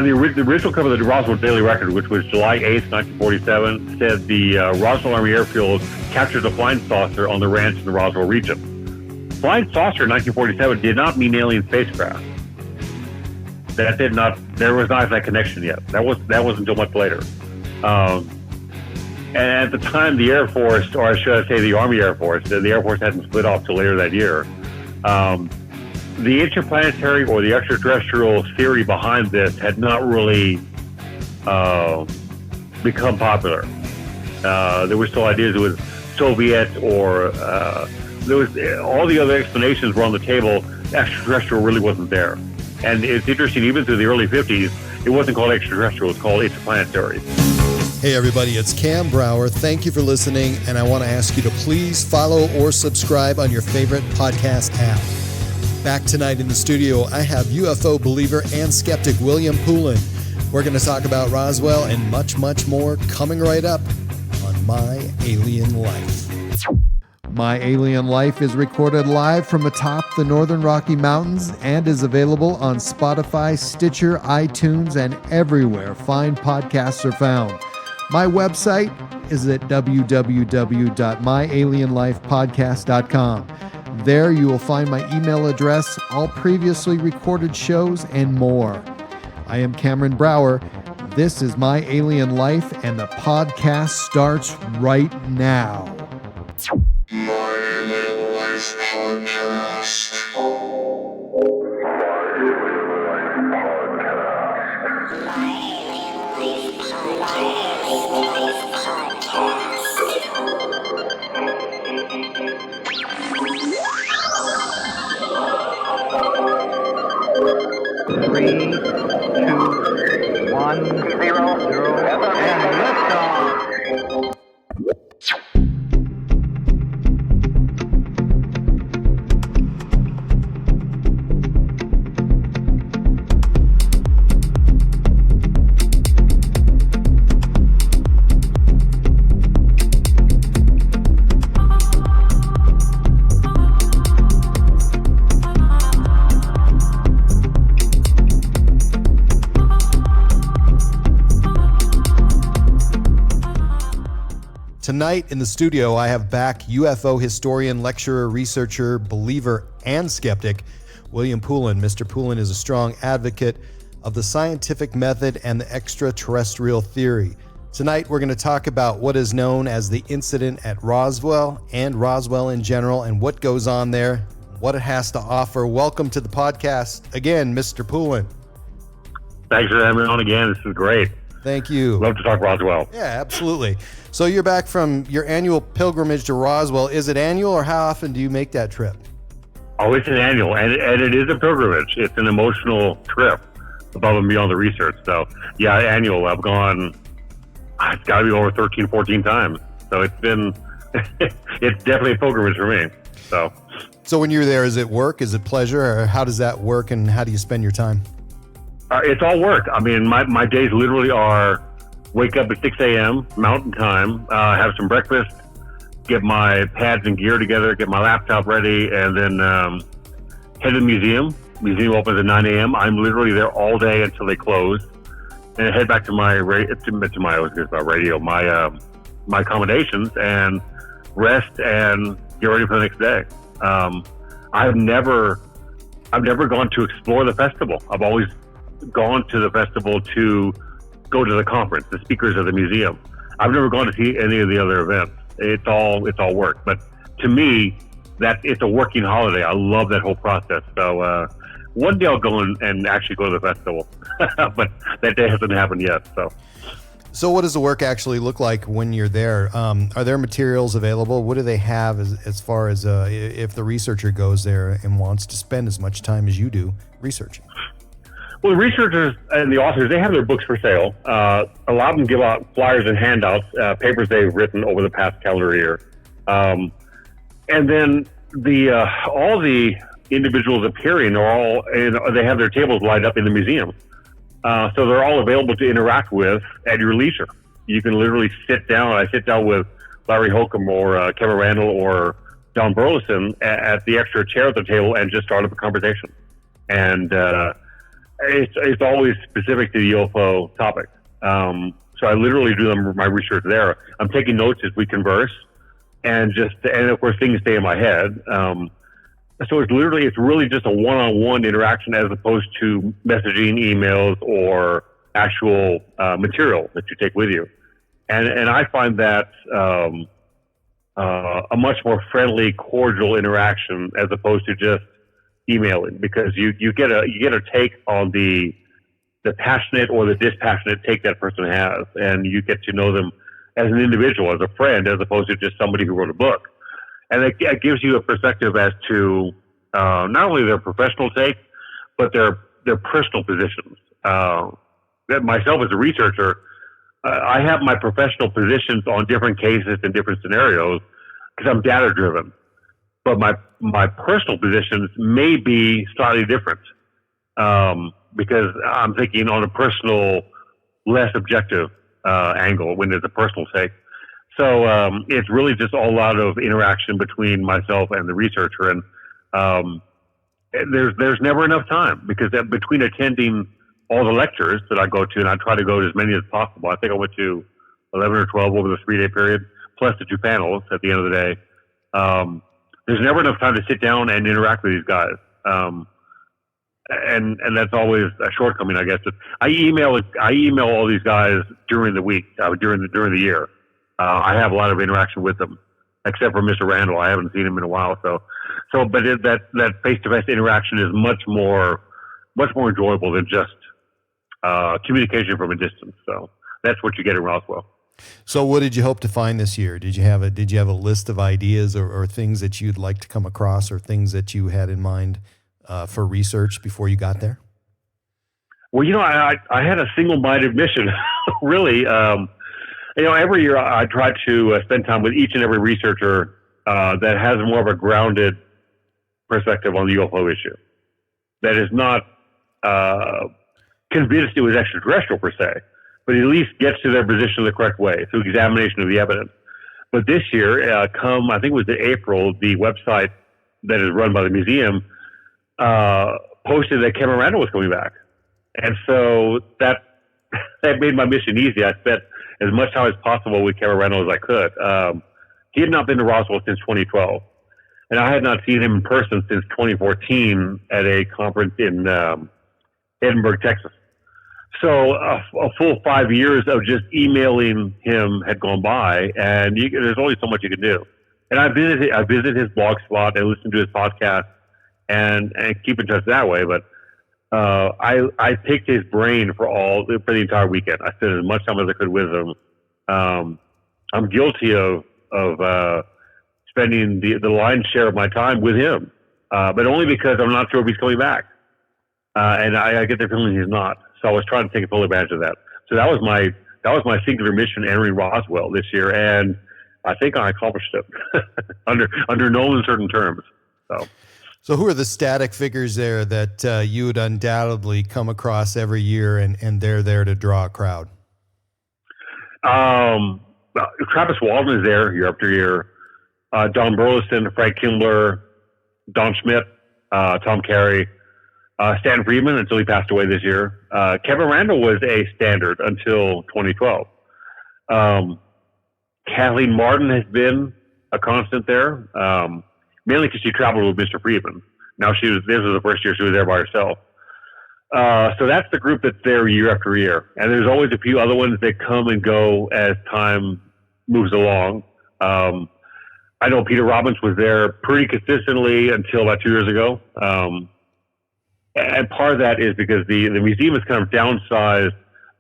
And the original cover of the Roswell Daily Record, which was July 8th, 1947, said the Roswell Army Airfield captured a flying saucer on the ranch in the Roswell region. Flying saucer in 1947 did not mean alien spacecraft. There was not that connection yet. That wasn't until much later. And at the time, the Air Force, or I should say the Army Air Force, the Air Force hadn't split off till later that year. The interplanetary or the extraterrestrial theory behind this had not really become popular. There were still ideas it was Soviet or there was all the other explanations were on the table. Extraterrestrial really wasn't there. And it's interesting, even through the early 50s, it wasn't called extraterrestrial, it's called interplanetary. Hey everybody, it's Cam Brauer. Thank you for listening, and I want to ask you to please follow or subscribe on your favorite podcast app. Back tonight in the studio, I have UFO believer and skeptic William Pullin. We're going to talk about Roswell and much, much more coming right up on My Alien Life. My Alien Life is recorded live from atop the Northern Rocky Mountains and is available on Spotify, Stitcher, iTunes, and everywhere fine podcasts are found. My website is at www.myalienlifepodcast.com. There you will find my email address, all previously recorded shows, and more. I am Cameron Brauer. This is My Alien Life, and the podcast starts right now. My Alien Life Podcast. Three, two, 1, 0, and liftoff. Tonight in the studio, I have back UFO historian, lecturer, researcher, believer, and skeptic, William Pullin. Mr. Pullin is a strong advocate of the scientific method and the extraterrestrial theory. Tonight, we're going to talk about what is known as the incident at Roswell and Roswell in general and what goes on there, what it has to offer. Welcome to the podcast again, Mr. Pullin. Thanks for having me on again. This is great. Thank you. Love to talk Roswell. Yeah, absolutely. So you're back from your annual pilgrimage to Roswell. Is it annual, or how often do you make that trip? Oh, it's an annual, and it is a pilgrimage. It's an emotional trip above and beyond the research. So, yeah, annual. I've gone, it's got to be over 13, 14 times. So it's been, it's definitely a pilgrimage for me. So when you're there, is it work? Is it pleasure? Or how does that work, and how do you spend your time? It's all work. I mean, my days literally are wake up at 6 a.m. Mountain Time, have some breakfast, get my pads and gear together, get my laptop ready, and then head to the museum. Museum opens at 9 a.m. I'm literally there all day until they close, and head back to my accommodations and rest and get ready for the next day. I've never gone to explore the festival. I've always gone to the festival to go to the conference, the speakers of the museum. I've never gone to see any of the other events. It's all work. But to me, it's a working holiday. I love that whole process. So one day I'll go and actually go to the festival, but that day hasn't happened yet. So what does the work actually look like when you're there? Are there materials available? What do they have as far as if the researcher goes there and wants to spend as much time as you do researching? Well, the researchers and the authors, they have their books for sale. A lot of them give out flyers and handouts, papers they've written over the past calendar year. And then all the individuals appearing they have their tables lined up in the museum. So they're all available to interact with at your leisure. You can literally sit down. I sit down with Larry Holcomb or Kevin Randall or Don Burleson at the extra chair at the table and just start up a conversation. And It's always specific to the UFO topic. So I literally do my research there. I'm taking notes as we converse, and of course things stay in my head. So it's really just a one-on-one interaction as opposed to messaging, emails, or actual material that you take with you. And I find that a much more friendly, cordial interaction as opposed to just emailing, because you get a take on the passionate or the dispassionate take that person has, and you get to know them as an individual, as a friend, as opposed to just somebody who wrote a book. And it gives you a perspective as to not only their professional take, but their personal positions. Myself as a researcher, I have my professional positions on different cases and different scenarios because I'm data driven. But my personal positions may be slightly different because I'm thinking on a personal, less objective angle when there's a personal take. So it's really just a lot of interaction between myself and the researcher, and there's never enough time, because between attending all the lectures that I go to, and I try to go to as many as possible. I think I went to 11 or 12 over the 3-day period, plus the 2 panels at the end of the day. There's never enough time to sit down and interact with these guys. And that's always a shortcoming, I guess. I email all these guys during the week, during the year. I have a lot of interaction with them, except for Mr. Randall. I haven't seen him in a while. But that face-to-face interaction is much more enjoyable than just communication from a distance. So that's what you get in Roswell. So what did you hope to find this year? Did you have a list of ideas or things that you'd like to come across, or things that you had in mind for research before you got there? Well, I had a single-minded mission, really. Every year I try to spend time with each and every researcher that has more of a grounded perspective on the UFO issue, that is not convinced it was extraterrestrial per se, but at least gets to their position the correct way through examination of the evidence. But this year, I think it was in April, the website that is run by the museum posted that Cameron Brauer was coming back. And so that made my mission easy. I spent as much time as possible with Cameron Brauer as I could. He had not been to Roswell since 2012, and I had not seen him in person since 2014 at a conference in Edinburgh, Texas. So a full 5 years of just emailing him had gone by, and there's only so much you can do. And I visit his blog spot and listen to his podcast and keep in touch that way. But I picked his brain for the entire weekend. I spent as much time as I could with him. I'm guilty of spending the lion's share of my time with him, but only because I'm not sure if he's coming back. And I get the feeling he's not. So I was trying to take full advantage of that. So that was my singular mission entering Roswell this year, and I think I accomplished it under no uncertain terms. So who are the static figures there that you would undoubtedly come across every year, and they're there to draw a crowd? Travis Walton is there year after year. Don Burleson, Frank Kimbler, Don Schmidt, Tom Carey, Stan Friedman until he passed away this year. Kevin Randall was a standard until 2012. Kathleen Martin has been a constant there, mainly because she traveled with Mr. Friedman. This was the first year she was there by herself. So that's the group that's there year after year. And there's always a few other ones that come and go as time moves along. I know Peter Robbins was there pretty consistently until about 2 years ago. And part of that is because the museum has kind of downsized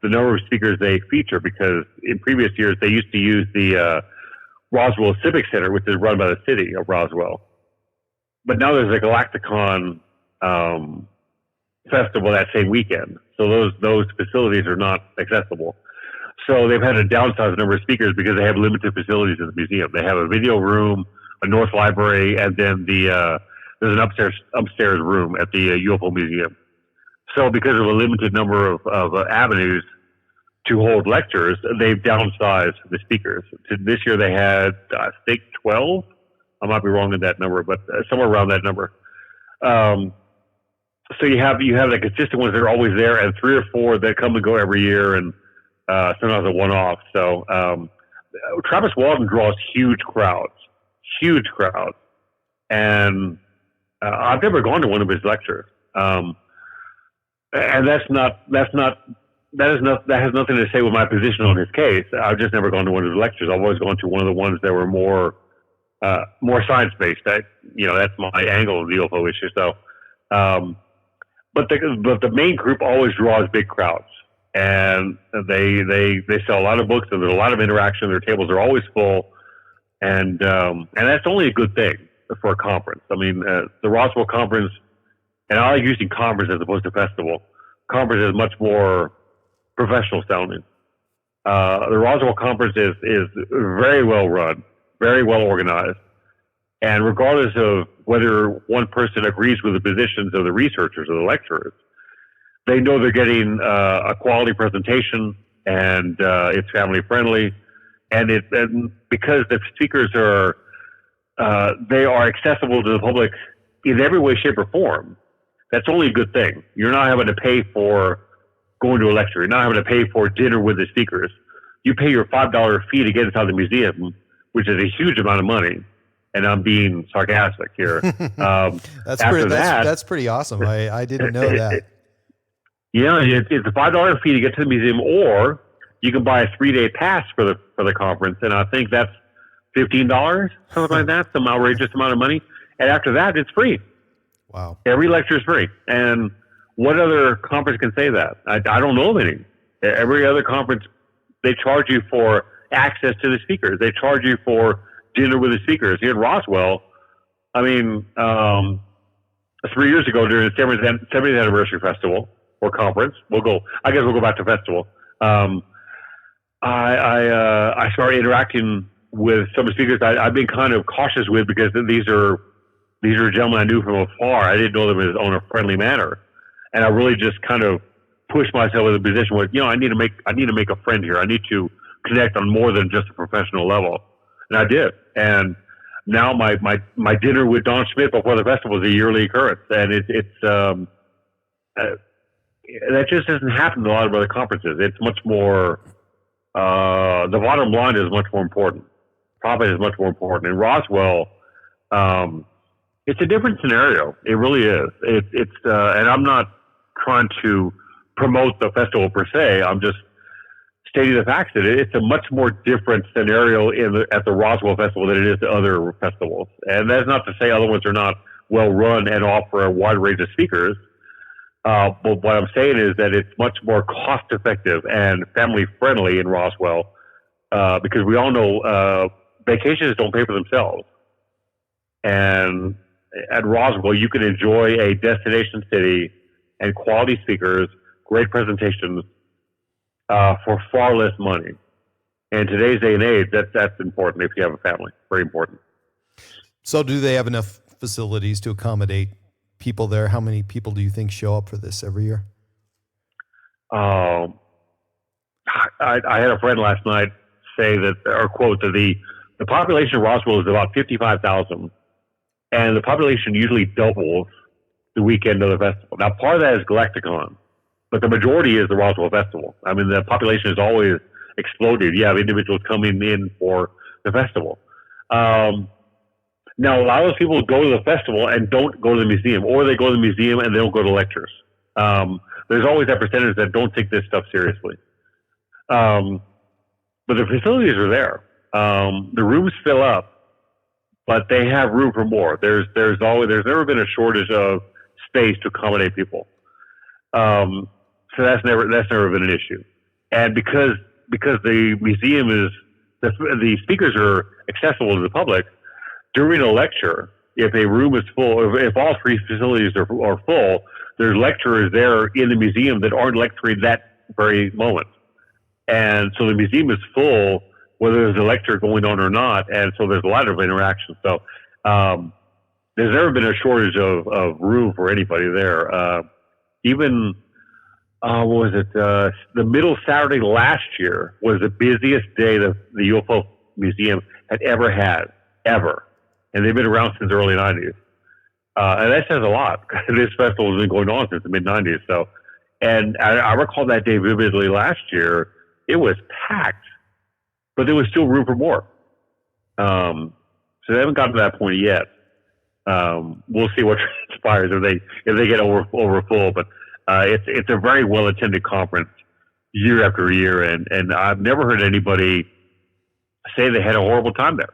the number of speakers they feature, because in previous years they used to use the Roswell Civic Center, which is run by the city of Roswell. But now there's a Galacticon festival that same weekend, so those facilities are not accessible. So they've had to downsize the number of speakers because they have limited facilities in the museum. They have a video room, a north library, and then there's an upstairs room at the UFO museum. So because of a limited number of avenues to hold lectures, they've downsized the speakers. This year they had, I think, 12. I might be wrong in that number, but somewhere around that number. So you have the consistent ones that are always there, and 3 or 4 that come and go every year, and sometimes a one-off. So Travis Walton draws huge crowds, and I've never gone to one of his lectures, and that has nothing to say with my position on his case. I've just never gone to one of his lectures. I've always gone to one of the ones that were more science-based. That's my angle of the UFO issue. So. But the main group always draws big crowds, and they sell a lot of books, and there's a lot of interaction. Their tables are always full, and that's only a good thing for a conference. I mean, the Roswell conference, and I like using conference as opposed to festival. Conference is much more professional sounding. The Roswell conference is very well run, very well organized. And regardless of whether one person agrees with the positions of the researchers or the lecturers, they know they're getting a quality presentation, and it's family friendly, and because the speakers are accessible to the public in every way, shape, or form. That's only a good thing. You're not having to pay for going to a lecture. You're not having to pay for dinner with the speakers. You pay your $5 fee to get inside the museum, which is a huge amount of money. And I'm being sarcastic here. That's pretty awesome. I didn't know that. Yeah, it's a $5 fee to get to the museum, or you can buy a 3-day pass for the conference, and I think that's $15, something like that, some outrageous amount of money. And after that, it's free. Wow! Every lecture is free. And what other conference can say that? I don't know of any. Every other conference, they charge you for access to the speakers. They charge you for dinner with the speakers. Here at Roswell, I mean, 3 years ago during the 70th anniversary festival or conference, we'll go back to festival. I started interacting with some of the speakers I've been kind of cautious with, because these are gentlemen I knew from afar. I didn't know them in a friendly manner, and I really just kind of pushed myself in a position where, I need to make a friend here. I need to connect on more than just a professional level. And I did. And now my dinner with Don Schmidt before the festival is a yearly occurrence. And that just doesn't happen in a lot of other conferences. It's much more, the bottom line is much more important. Profit is much more important. In Roswell, it's a different scenario. It really is. And I'm not trying to promote the festival per se. I'm just stating the facts that it's a much more different scenario at the Roswell Festival than it is to other festivals. And that's not to say other ones are not well run and offer a wide range of speakers. But what I'm saying is that it's much more cost effective and family friendly in Roswell, because we all know vacations don't pay for themselves. And at Roswell, you can enjoy a destination city and quality speakers, great presentations, for far less money. In today's day and age, that's important if you have a family. Very important. So do they have enough facilities to accommodate people there? How many people do you think show up for this every year? I had a friend last night say that, or quote, that the population of Roswell is about 55,000, and the population usually doubles the weekend of the festival. Now, part of that is Galacticon, but the majority is the Roswell Festival. I mean, the population has always exploded. You have individuals coming in for the festival. Now, a lot of those people go to the festival and don't go to the museum, or they go to the museum and they don't go to lectures. There's always that percentage that don't take this stuff seriously. But the facilities are there. The rooms fill up, but they have room for more. There's never been a shortage of space to accommodate people. So that's never been an issue. And because the museum the speakers are accessible to the public, during a lecture, if a room is full, if all 3 facilities are full, there's lecturers there in the museum that aren't lecturing that very moment. And so the museum is full, whether there's a lecture going on or not, and so there's a lot of interaction. So there's never been a shortage of room for anybody there. Even, what was it, the middle Saturday last year was the busiest day the UFO Museum had ever had, ever. And they've been around since the early 90s. And that says a lot. This festival has been going on since the mid-'90s. So, and I recall that day vividly last year. It was packed, but there was still room for more. So they haven't gotten to that point yet. We'll see what transpires if they get over full. But it's a very well attended conference year after year, and I've never heard anybody say they had a horrible time there.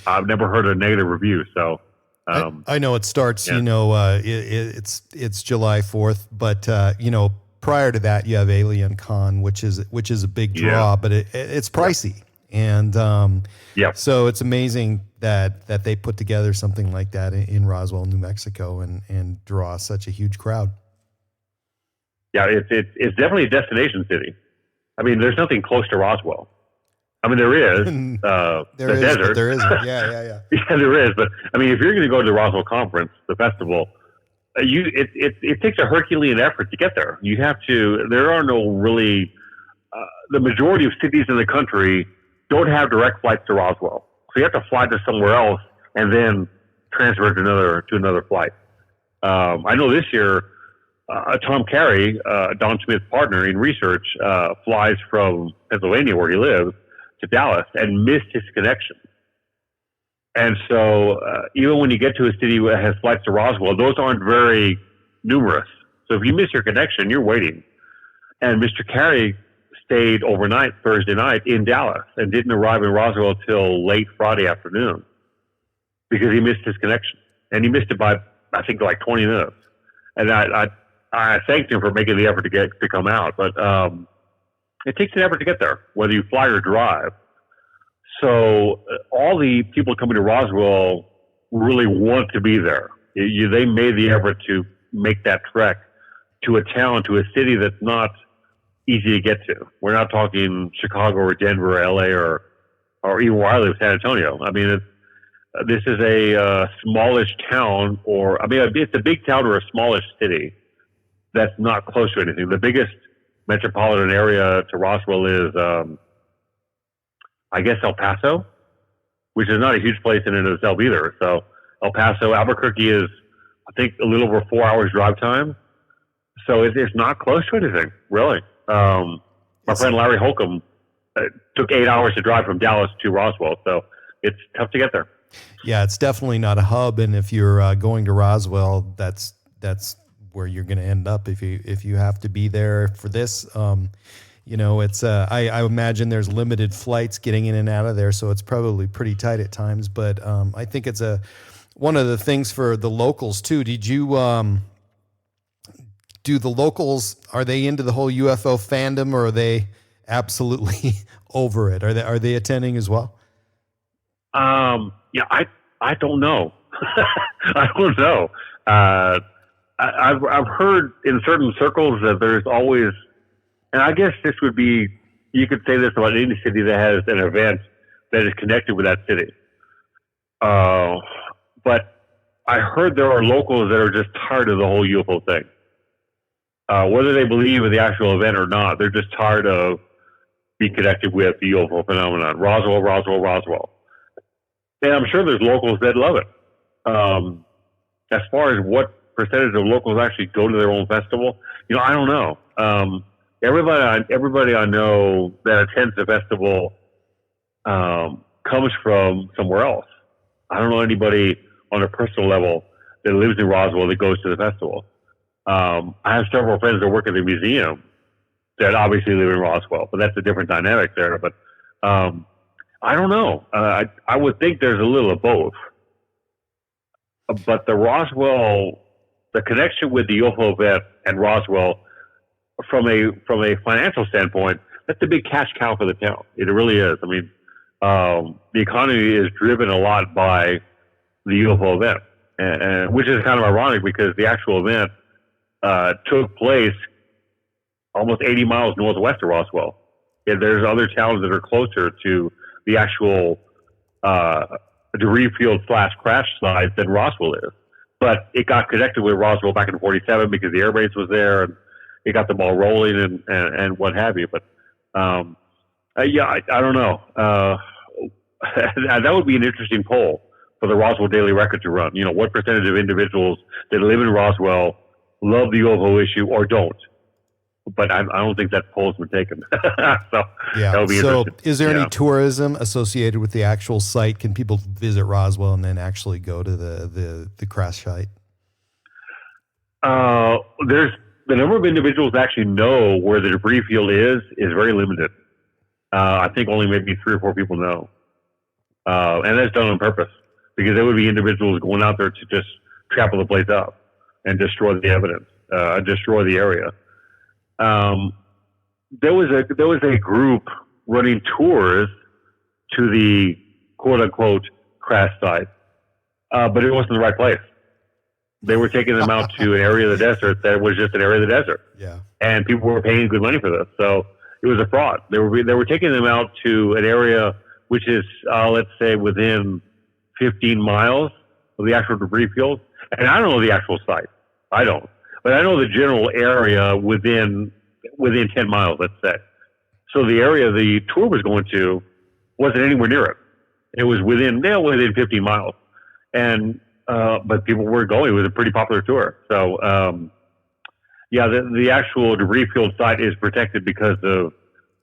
I've never heard a negative review. So. I know it starts, yeah. It's July 4th, but, prior to that, you have ELEON Con, which is a big draw, but it's pricey. And so it's amazing that they put together something like that in Roswell, New Mexico, and draw such a huge crowd. Yeah, it's definitely a destination city. I mean, there's nothing close to Roswell. I mean, there is the desert. But there isn't. Yeah. Yeah, there is. But I mean, if you're going to go to the Roswell conference, the festival, it takes a Herculean effort to get there. You have to. There are no really. The majority of cities in the country don't have direct flights to Roswell, so you have to fly to somewhere else and then transfer to another flight. I know this year, Tom Carey, Don Smith's partner in research, flies from Pennsylvania, where he lives, to Dallas and missed his connection. And so even when you get to a city that has flights to Roswell, those aren't very numerous. So if you miss your connection, you're waiting. And Mr. Carey stayed overnight Thursday night in Dallas and didn't arrive in Roswell till late Friday afternoon because he missed his connection. And he missed it by, I think, like 20 minutes. And I thanked him for making the effort to come out. But it takes an effort to get there, whether you fly or drive. So all the people coming to Roswell really want to be there. They made the effort to make that trek to a town, to a city that's not easy to get to. We're not talking Chicago or Denver or LA or even where I live, San Antonio. I mean, this is a smallish town, it's a big town or a smallish city that's not close to anything. The biggest metropolitan area to Roswell is, I guess, El Paso, which is not a huge place in and of itself either. So El Paso, Albuquerque is, I think, a little over 4 hours drive time. So it's not close to anything, really. My friend Larry Holcomb took 8 hours to drive from Dallas to Roswell. So it's tough to get there. Yeah, it's definitely not a hub. And if you're going to Roswell, that's where you're going to end up if you have to be there for this. It's I imagine there's limited flights getting in and out of there, so it's probably pretty tight at times. But I think it's one of the things for the locals too. Did you do the locals? Are they into the whole UFO fandom, or are they absolutely over it? Are they attending as well? I don't know. I don't know. I've heard in certain circles that there's always, and I guess this would be, you could say this about any city that has an event that is connected with that city. But I heard there are locals that are just tired of the whole UFO thing. Whether they believe in the actual event or not, they're just tired of being connected with the UFO phenomenon. Roswell. And I'm sure there's locals that love it. As far as what percentage of locals actually go to their own festival, I don't know. Everybody I know that attends the festival comes from somewhere else. I don't know anybody on a personal level that lives in Roswell that goes to the festival. I have several friends that work at the museum that obviously live in Roswell, but that's a different dynamic there. But I don't know. I would think there's a little of both. But the connection with the UFO event and Roswell, from a financial standpoint, that's a big cash cow for the town. It really is. I mean, the economy is driven a lot by the UFO event, and which is kind of ironic because the actual event took place almost 80 miles northwest of Roswell. And there's other towns that are closer to the actual debris field / crash site than Roswell is. But it got connected with Roswell back in '47 because the air base was there, and it got the ball rolling and what have you. But I don't know. That would be an interesting poll. for the Roswell Daily Record to run. What percentage of individuals that live in Roswell love the UFO issue or don't. But I don't think that poll's been taken. So yeah. that would be so interesting. Is there any tourism associated with the actual site? Can people visit Roswell and then actually go to the crash site? There's the number of individuals that actually know where the debris field is very limited. I think only maybe 3 or 4 people know. And that's done on purpose because there would be individuals going out there to just trample the place up and destroy the evidence, destroy the area. There was a group running tours to the quote unquote crash site, but it wasn't the right place. They were taking them out to an area of the desert that was just an area of the desert. Yeah. And people were paying good money for this. So it was a fraud. They were taking them out to an area which is, let's say, within 15 miles of the actual debris field. And I don't know the actual site. I don't. But I know the general area within 10 miles, let's say. So the area the tour was going to wasn't anywhere near it. It was within 15 miles. And but people were going. It was a pretty popular tour. So, the actual debris field site is protected because of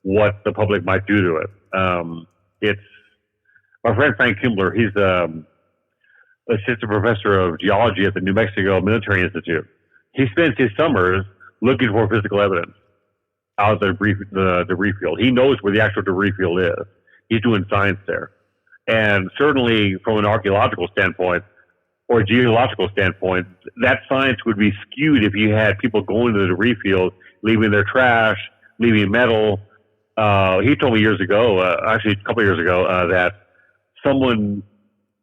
what the public might do to it. It's my friend Frank Kimbler. He's assistant professor of geology at the New Mexico Military Institute. He spends his summers looking for physical evidence out of the debris field. He knows where the actual debris field is. He's doing science there. And certainly from an archaeological standpoint or a geological standpoint, that science would be skewed if you had people going to the debris field, leaving their trash, leaving metal. He told me years ago, actually a couple of years ago, that someone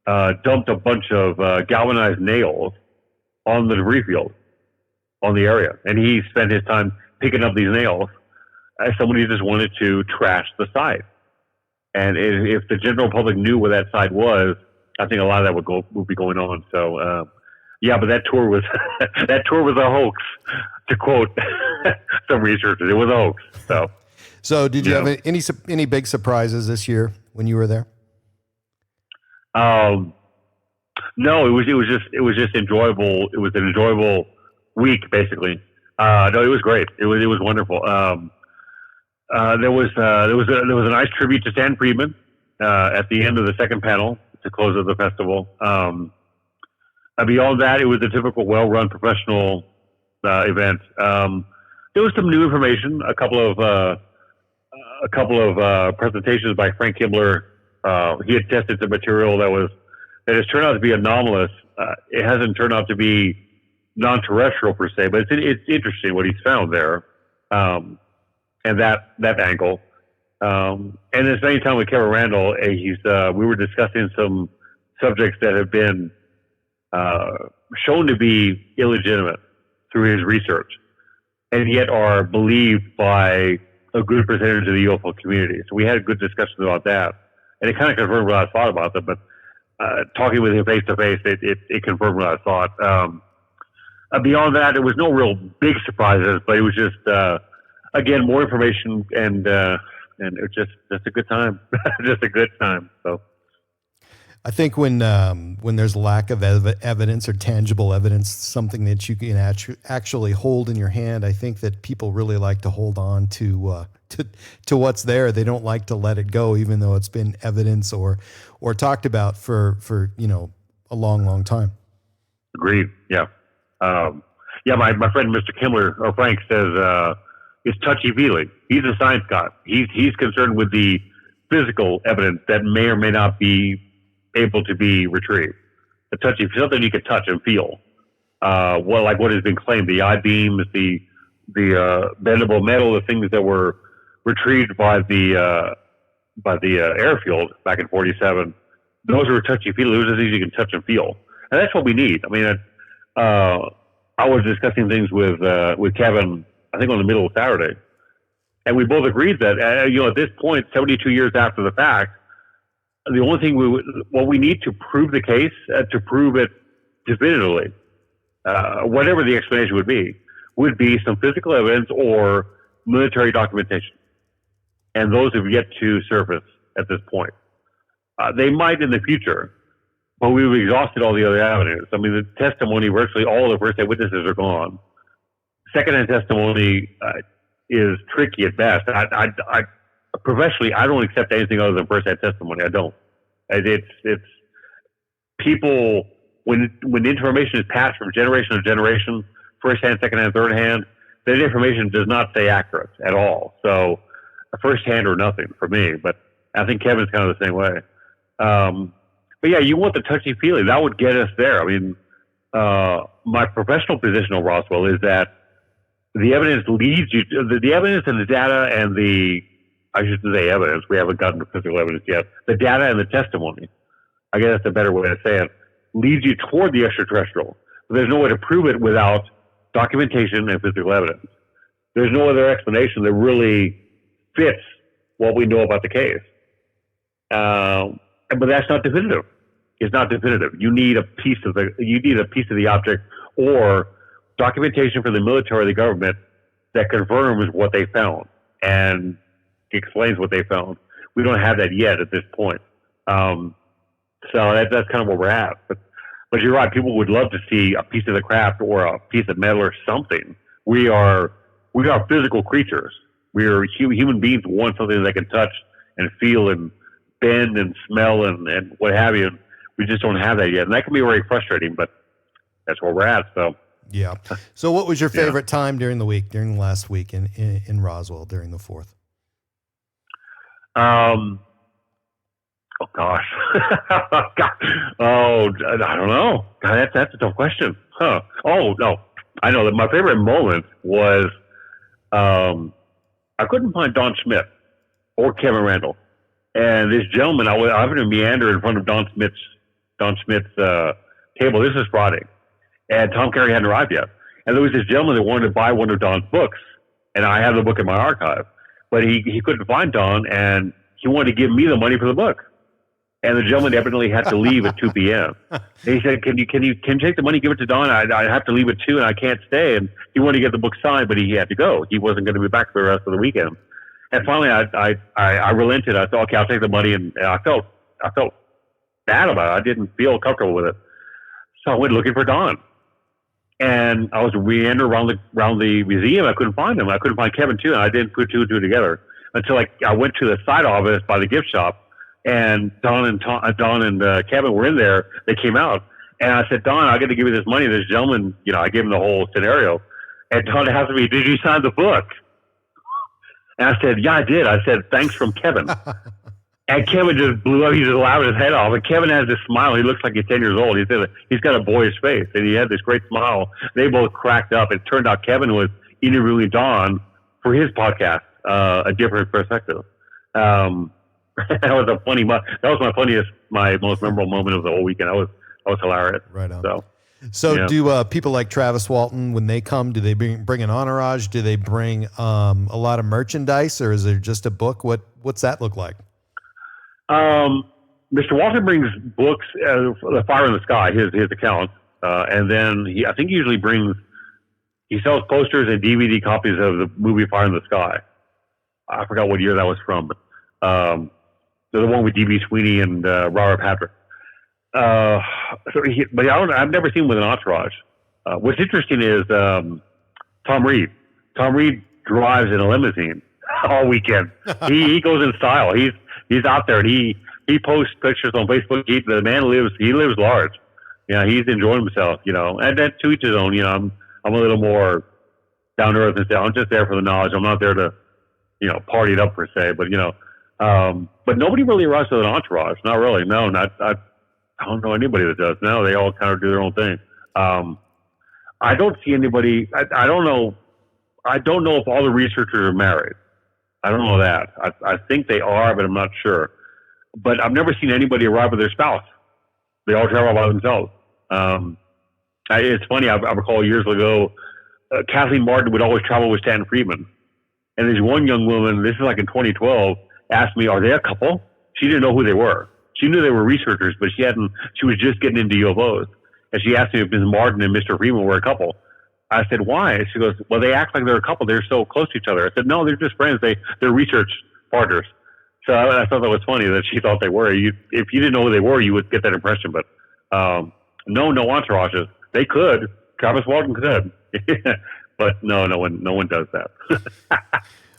dumped a bunch of galvanized nails on the debris field, on the area. And he spent his time picking up these nails as someone who just wanted to trash the site. And if the general public knew where that site was, I think a lot of that would be going on. So, but that tour was a hoax, to quote some researchers. It was a hoax. So did you have any big surprises this year when you were there? No, it was just enjoyable. It was an enjoyable week, basically. No, it was great. It was wonderful. There was a nice tribute to Stan Friedman at the end of the second panel to close of the festival. Beyond that, it was a typical well-run professional event. There was some new information. A couple of presentations by Frank Kimbler. He had tested some material that has turned out to be anomalous. It hasn't turned out to be non-terrestrial per se, but it's interesting what he's found there, and that angle. And at the same time with Kevin Randall, we were discussing some subjects that have been shown to be illegitimate through his research, and yet are believed by a good percentage of the UFO community. So we had a good discussion about that, and it kind of confirmed what I thought about them. But talking with him face to face, it confirmed what I thought. Beyond that, there was no real big surprises, but it was just again more information, and it was just a good time, just a good time. So. I think when there's lack of evidence or tangible evidence, something that you can actually hold in your hand, I think that people really like to hold on to what's there. They don't like to let it go, even though it's been evidence or talked about for a long time. Agreed. Yeah. My friend Mr. Kimbler or Frank says it's touchy-feely. He's a science guy. He's concerned with the physical evidence that may or may not be able to be retrieved. The touchy, something you can touch and feel. Like what has been claimed, the I-beams, the bendable metal, the things that were retrieved by the airfield back in '47. Those are touchy-feely. Those are things you can touch and feel, and that's what we need. I mean, I was discussing things with Kevin, I think on the middle of Saturday, and we both agreed that at this point, 72 years after the fact, the only thing we need to prove the case, to prove it definitively, whatever the explanation would be some physical evidence or military documentation. And those have yet to surface at this point. They might in the future, But we've exhausted all the other avenues. I mean, the testimony, virtually all the first-hand witnesses are gone. Second-hand testimony is tricky at best. I professionally, I don't accept anything other than first-hand testimony. I don't. It's people, when information is passed from generation to generation, first-hand, second-hand, third-hand, that information does not stay accurate at all. So first-hand or nothing for me. But I think Kevin's kind of the same way. But yeah, you want the touchy-feely. That would get us there. I mean, my professional position on Roswell is that the evidence leads you to the evidence and the data and I shouldn't say evidence. We haven't gotten to physical evidence yet. The data and the testimony, I guess that's a better way to say it, leads you toward the extraterrestrial. But there's no way to prove it without documentation and physical evidence. There's no other explanation that really fits what we know about the case. But that's not definitive. It's not definitive. You need a piece of the object or documentation from the military or the government that confirms what they found and explains what they found. We don't have that yet at this point. So that's kind of where we're at. But you're right. People would love to see a piece of the craft or a piece of metal or something. We are physical creatures. We are human beings who want something that they can touch and feel and bend and smell and what have you. We just don't have that yet. And that can be very frustrating, but that's where we're at. So yeah. So what was your favorite time during the last week in Roswell during the 4th? Oh gosh. Oh, I don't know. God, that's a tough question. Huh. Oh no. I know that my favorite moment was, I couldn't find Don Schmidt or Kevin Randall. And this gentleman, I happened to meander in front of Don Schmidt's table. This is Friday, and Tom Carey hadn't arrived yet. And there was this gentleman that wanted to buy one of Don's books, and I have the book in my archive. But he couldn't find Don, and he wanted to give me the money for the book. And the gentleman evidently had to leave at 2 p.m. And he said, "Can you take the money, give it to Don? I have to leave at 2, and I can't stay." And he wanted to get the book signed, but he had to go. He wasn't going to be back for the rest of the weekend. And finally, I relented. I thought, okay, I'll take the money, and I felt bad about it. I didn't feel comfortable with it, so I went looking for Don. And I was meandering around the museum. I couldn't find him. I couldn't find Kevin too, and I didn't put two and two together until I went to the side office by the gift shop, and Don and Kevin were in there. They came out, and I said, "Don, I got to give you this money." This gentleman, I gave him the whole scenario, and Don asked me, "Did you sign the book?" And I said, "Yeah, I did." I said, "Thanks from Kevin." And Kevin just blew up. He just laughed his head off. And Kevin has this smile. He looks like he's 10 years old. He's got a boyish face, and he had this great smile. They both cracked up. It turned out Kevin was interviewing Don for his podcast, A Different Perspective. That was my most memorable moment of the whole weekend. I was hilarious. Right on. So do people like Travis Walton, when they come, do they bring an entourage? Do they bring a lot of merchandise, or is there just a book? What's that look like? Mr. Walton brings books, The Fire in the Sky, his account, and then he sells posters and DVD copies of the movie Fire in the Sky. I forgot what year that was from, but the one with D.B. Sweeney and Robert Patrick. But I've never seen him with an entourage. What's interesting is Tom Reed. Tom Reed drives in a limousine all weekend. He goes in style. He's out there, and he posts pictures on Facebook. The man lives large. He's enjoying himself. And that to each his own. I'm a little more down to earth and say I'm just there for the knowledge. I'm not there to party it up per se. But nobody really arrives with an entourage. Not really. No, I don't know anybody that does. No, they all kind of do their own thing. I don't see anybody. I don't know. I don't know if all the researchers are married. I don't know that. I think they are, but I'm not sure. But I've never seen anybody arrive with their spouse. They all travel by themselves. It's funny. I recall years ago, Kathleen Martin would always travel with Stanton Friedman. And this one young woman, this is like in 2012, asked me, "Are they a couple?" She didn't know who they were. She knew they were researchers, but she was just getting into UFOs. And she asked me if Ms. Martin and Mr. Friedman were a couple. I said, "Why?" She goes, "Well, they act like they're a couple. They're so close to each other." I said, "No, they're just friends. They're research partners." So I thought that was funny that she thought they were. If you didn't know who they were, you would get that impression, but No entourages. They could. Travis Walton could, but no one does that.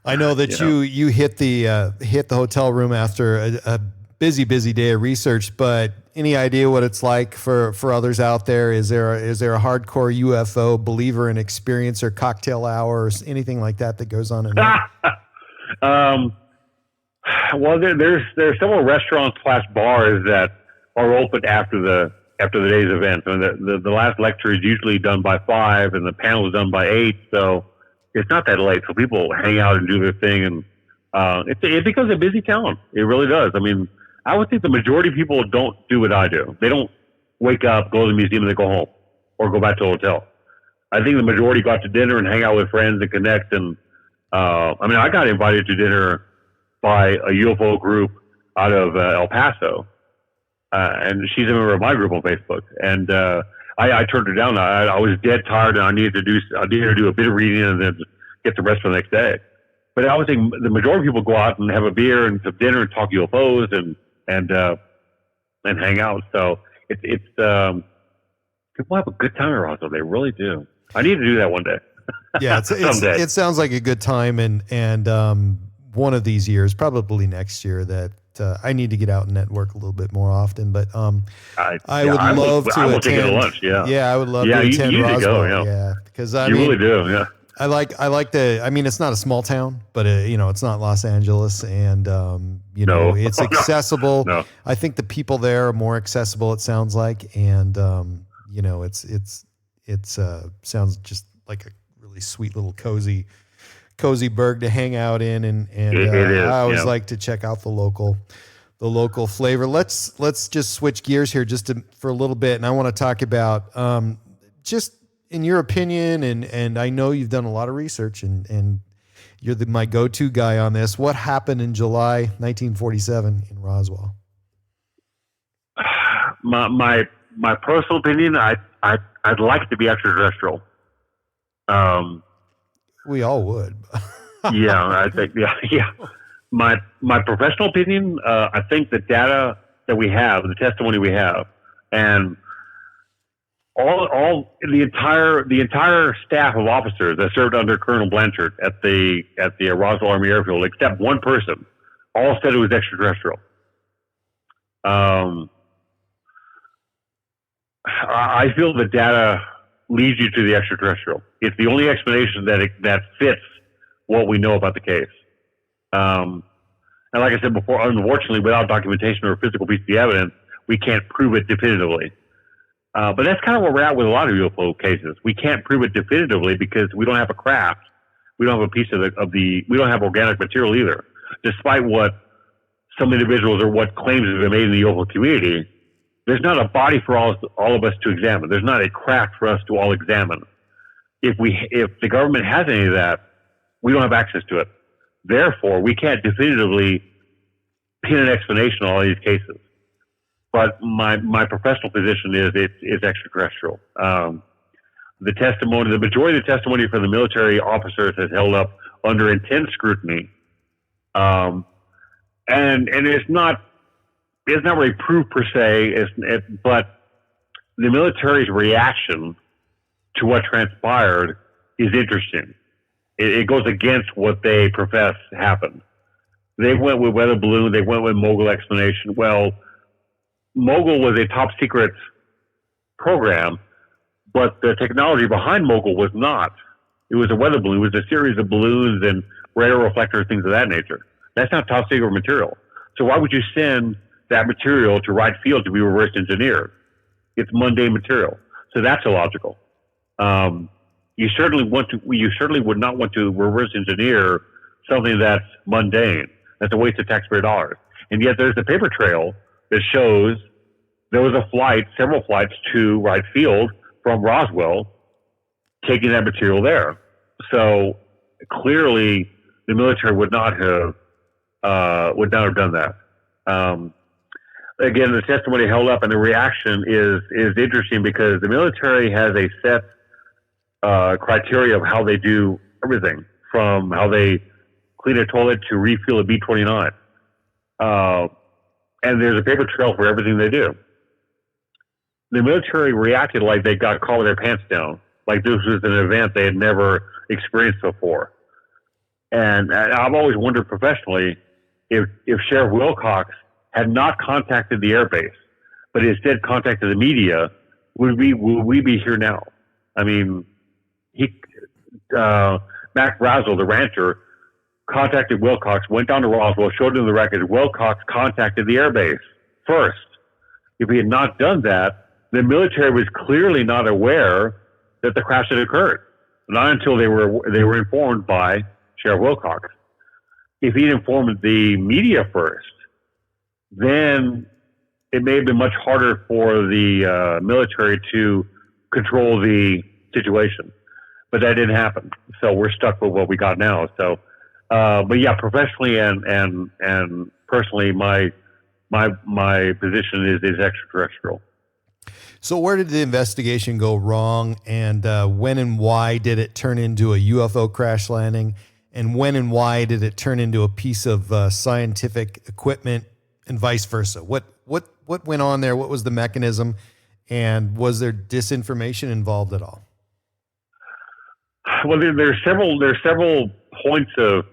I know that you hit the hotel room after a busy day of research, but any idea what it's like for others out there? Is there a hardcore UFO believer in experience or cocktail hours, anything like that goes on in there? Well, there's several restaurants / bars that are open after the day's event. And the last lecture is usually done by 5, and the panel is done by 8. So it's not that late. So people hang out and do their thing, and it becomes a busy town. It really does. I mean, I would think the majority of people don't do what I do. They don't wake up, go to the museum, and then go home or go back to a hotel. I think the majority go out to dinner and hang out with friends and connect. And I got invited to dinner by a UFO group out of El Paso, and she's a member of my group on Facebook. And I turned her down. I was dead tired, and I needed to do a bit of reading and then get the rest for the next day. But I would think the majority of people go out and have a beer and some dinner and talk UFOs and hang out. So it's people have a good time in Roswell. They really do. I need to do that one day. Yeah, it sounds like a good time, and one of these years, probably next year, that I need to get out and network a little bit more often. But I would love to attend. Take it to lunch. Yeah, I would love to attend Roswell. Yeah, because you really do. Yeah. I like it's not a small town, but it's not Los Angeles, and it's accessible. No. I think the people there are more accessible, it sounds like, and it's sounds just like a really sweet little cozy burg to hang out in, and I always like to check out the local flavor. Let's just switch gears here for a little bit, and I want to talk about just in your opinion, and I know you've done a lot of research, and you're my go-to guy on this. What happened in July 1947 in Roswell? My personal opinion, I'd like it to be extraterrestrial. We all would. Yeah, I think. Yeah. My professional opinion, I think the data that we have, the testimony we have, and all the entire staff of officers that served under Colonel Blanchard at the Roswell Army Airfield, except one person, all said it was extraterrestrial. I feel the data leads you to the extraterrestrial. It's the only explanation that fits what we know about the case. And like I said before, unfortunately, without documentation or a physical piece of the evidence, we can't prove it definitively. But that's kind of where we're at with a lot of UFO cases. We can't prove it definitively because we don't have a craft. We don't have a piece we don't have organic material either. Despite what some individuals or what claims have been made in the UFO community, there's not a body for all of us to examine. There's not a craft for us to all examine. If the government has any of that, we don't have access to it. Therefore, we can't definitively pin an explanation on all these cases. But my professional position is it's extraterrestrial. The majority of the testimony from the military officers has held up under intense scrutiny, and it's not really proof per se, but the military's reaction to what transpired is interesting. It goes against what they profess happened. They went with weather balloon. They went with mogul explanation. Well, mogul was a top secret program, but the technology behind mogul was not. It was a weather balloon. It was a series of balloons and radar reflectors, things of that nature. That's not top secret material. So why would you send that material to Wright Field to be reverse engineered? It's mundane material. So that's illogical. You certainly would not want to reverse engineer something that's mundane. That's a waste of taxpayer dollars. And yet there's a paper trail that shows there was several flights to Wright Field from Roswell, taking that material there. So clearly, the military would not have done that. Again, the testimony held up, and the reaction is interesting because the military has a set criteria of how they do everything, from how they clean a toilet to refuel a B-29. And there's a paper trail for everything they do. the military reacted like they got caught with their pants down, like this was an event they had never experienced before. And I've always wondered professionally if Sheriff Wilcox had not contacted the airbase, but instead contacted the media, would we be here now? I mean, Mac Brazel, the rancher, contacted Wilcox, went down to Roswell, showed him the record. Wilcox contacted the airbase first. If he had not done that, the military was clearly not aware that the crash had occurred. Not until they were informed by Sheriff Wilcox. If he'd informed the media first, then it may have been much harder for the military to control the situation. But that didn't happen. So we're stuck with what we got now. So, but yeah, professionally and personally, my position is extraterrestrial. So where did the investigation go wrong, and when and why did it turn into a UFO crash landing, and when and why did it turn into a piece of scientific equipment, and vice versa? What went on there? What was the mechanism, and was there disinformation involved at all? Well, there's several points of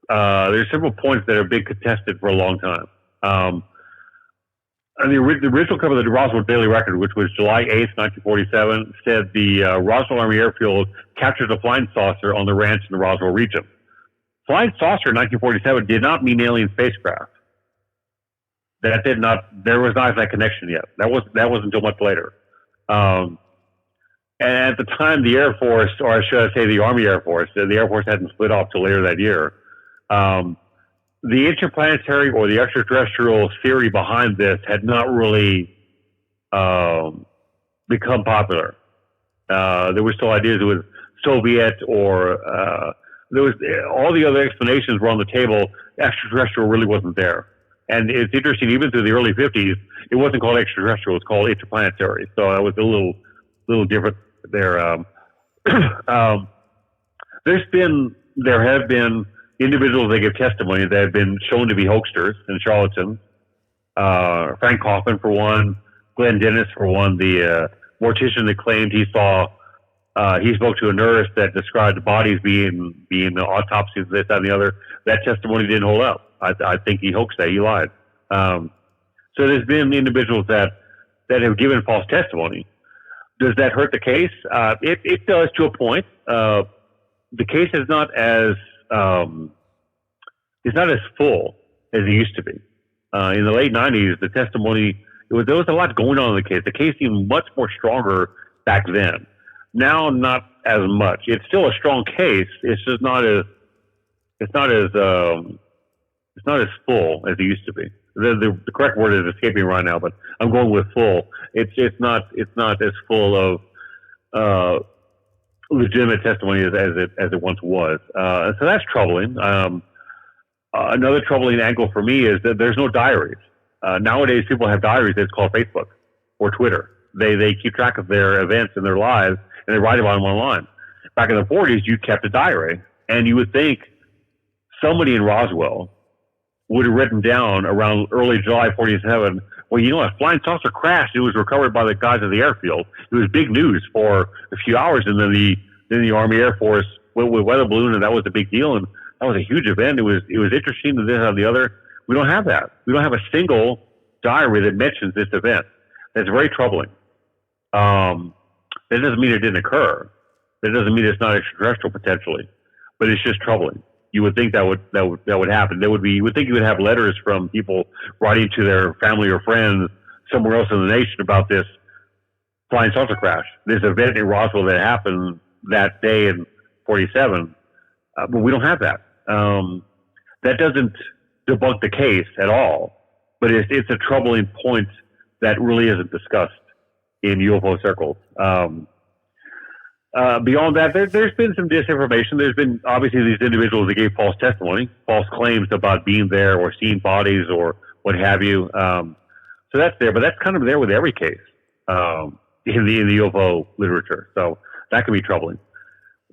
there's several points that have been contested for a long time. The original cover of the Roswell Daily Record, which was July 8th, 1947, said the Roswell Army Airfield captured a flying saucer on the ranch in the Roswell region. Flying saucer in 1947 did not mean alien spacecraft. That did not. There was not that connection yet. That wasn't until much later. And at the time, the Air Force, or I should say the Army Air Force, the Air Force hadn't split off till later that year. The interplanetary or the extraterrestrial theory behind this had not really become popular. There were still ideas it was Soviet, or there was all the other explanations were on the table. Extraterrestrial really wasn't there. And it's interesting, even through the early 50s, it wasn't called extraterrestrial, it was called interplanetary. So it was a little different there. There have been individuals that give testimony that have been shown to be hoaxers and charlatans. Frank Kaufman, for one, Glenn Dennis, for one, the mortician that claimed he spoke to a nurse that described the bodies being autopsies, this, that, and the other. That testimony didn't hold up. I think he hoaxed that. He lied. So there's been individuals that have given false testimony. Does that hurt the case? It does to a point. The case is not as full as it used to be. In the late 90s, the testimony, there was a lot going on in the case. The case seemed much more stronger back then. Now, not as much. It's still a strong case. It's just not as full as it used to be. The correct word is escaping right now, but I'm going with full. It's not as full of legitimate testimony as it once was. So that's troubling. Another troubling angle for me is that there's no diaries. Nowadays, people have diaries that's called Facebook or Twitter. They keep track of their events and their lives, and they write about them online. Back in the 40s, you kept a diary, and you would think somebody in Roswell would have written down around early July 47, well, a flying saucer crashed. It was recovered by the guys at the airfield. It was big news for a few hours, and then the Army Air Force went with weather balloon, and that was a big deal, and that was a huge event. It was interesting to this and the other. We don't have that. We don't have a single diary that mentions this event. That's very troubling. That doesn't mean it didn't occur. That doesn't mean it's not extraterrestrial potentially, but it's just troubling. You would think that would happen. You would think you would have letters from people writing to their family or friends somewhere else in the nation about this flying saucer crash, this event in Roswell that happened that day in 47. But we don't have that. That doesn't debunk the case at all, but it's a troubling point that really isn't discussed in UFO circles. Beyond that, there's been some disinformation. There's been obviously these individuals that gave false testimony, false claims about being there or seeing bodies or what have you. So that's there, but that's kind of there with every case in the UFO literature. So that can be troubling.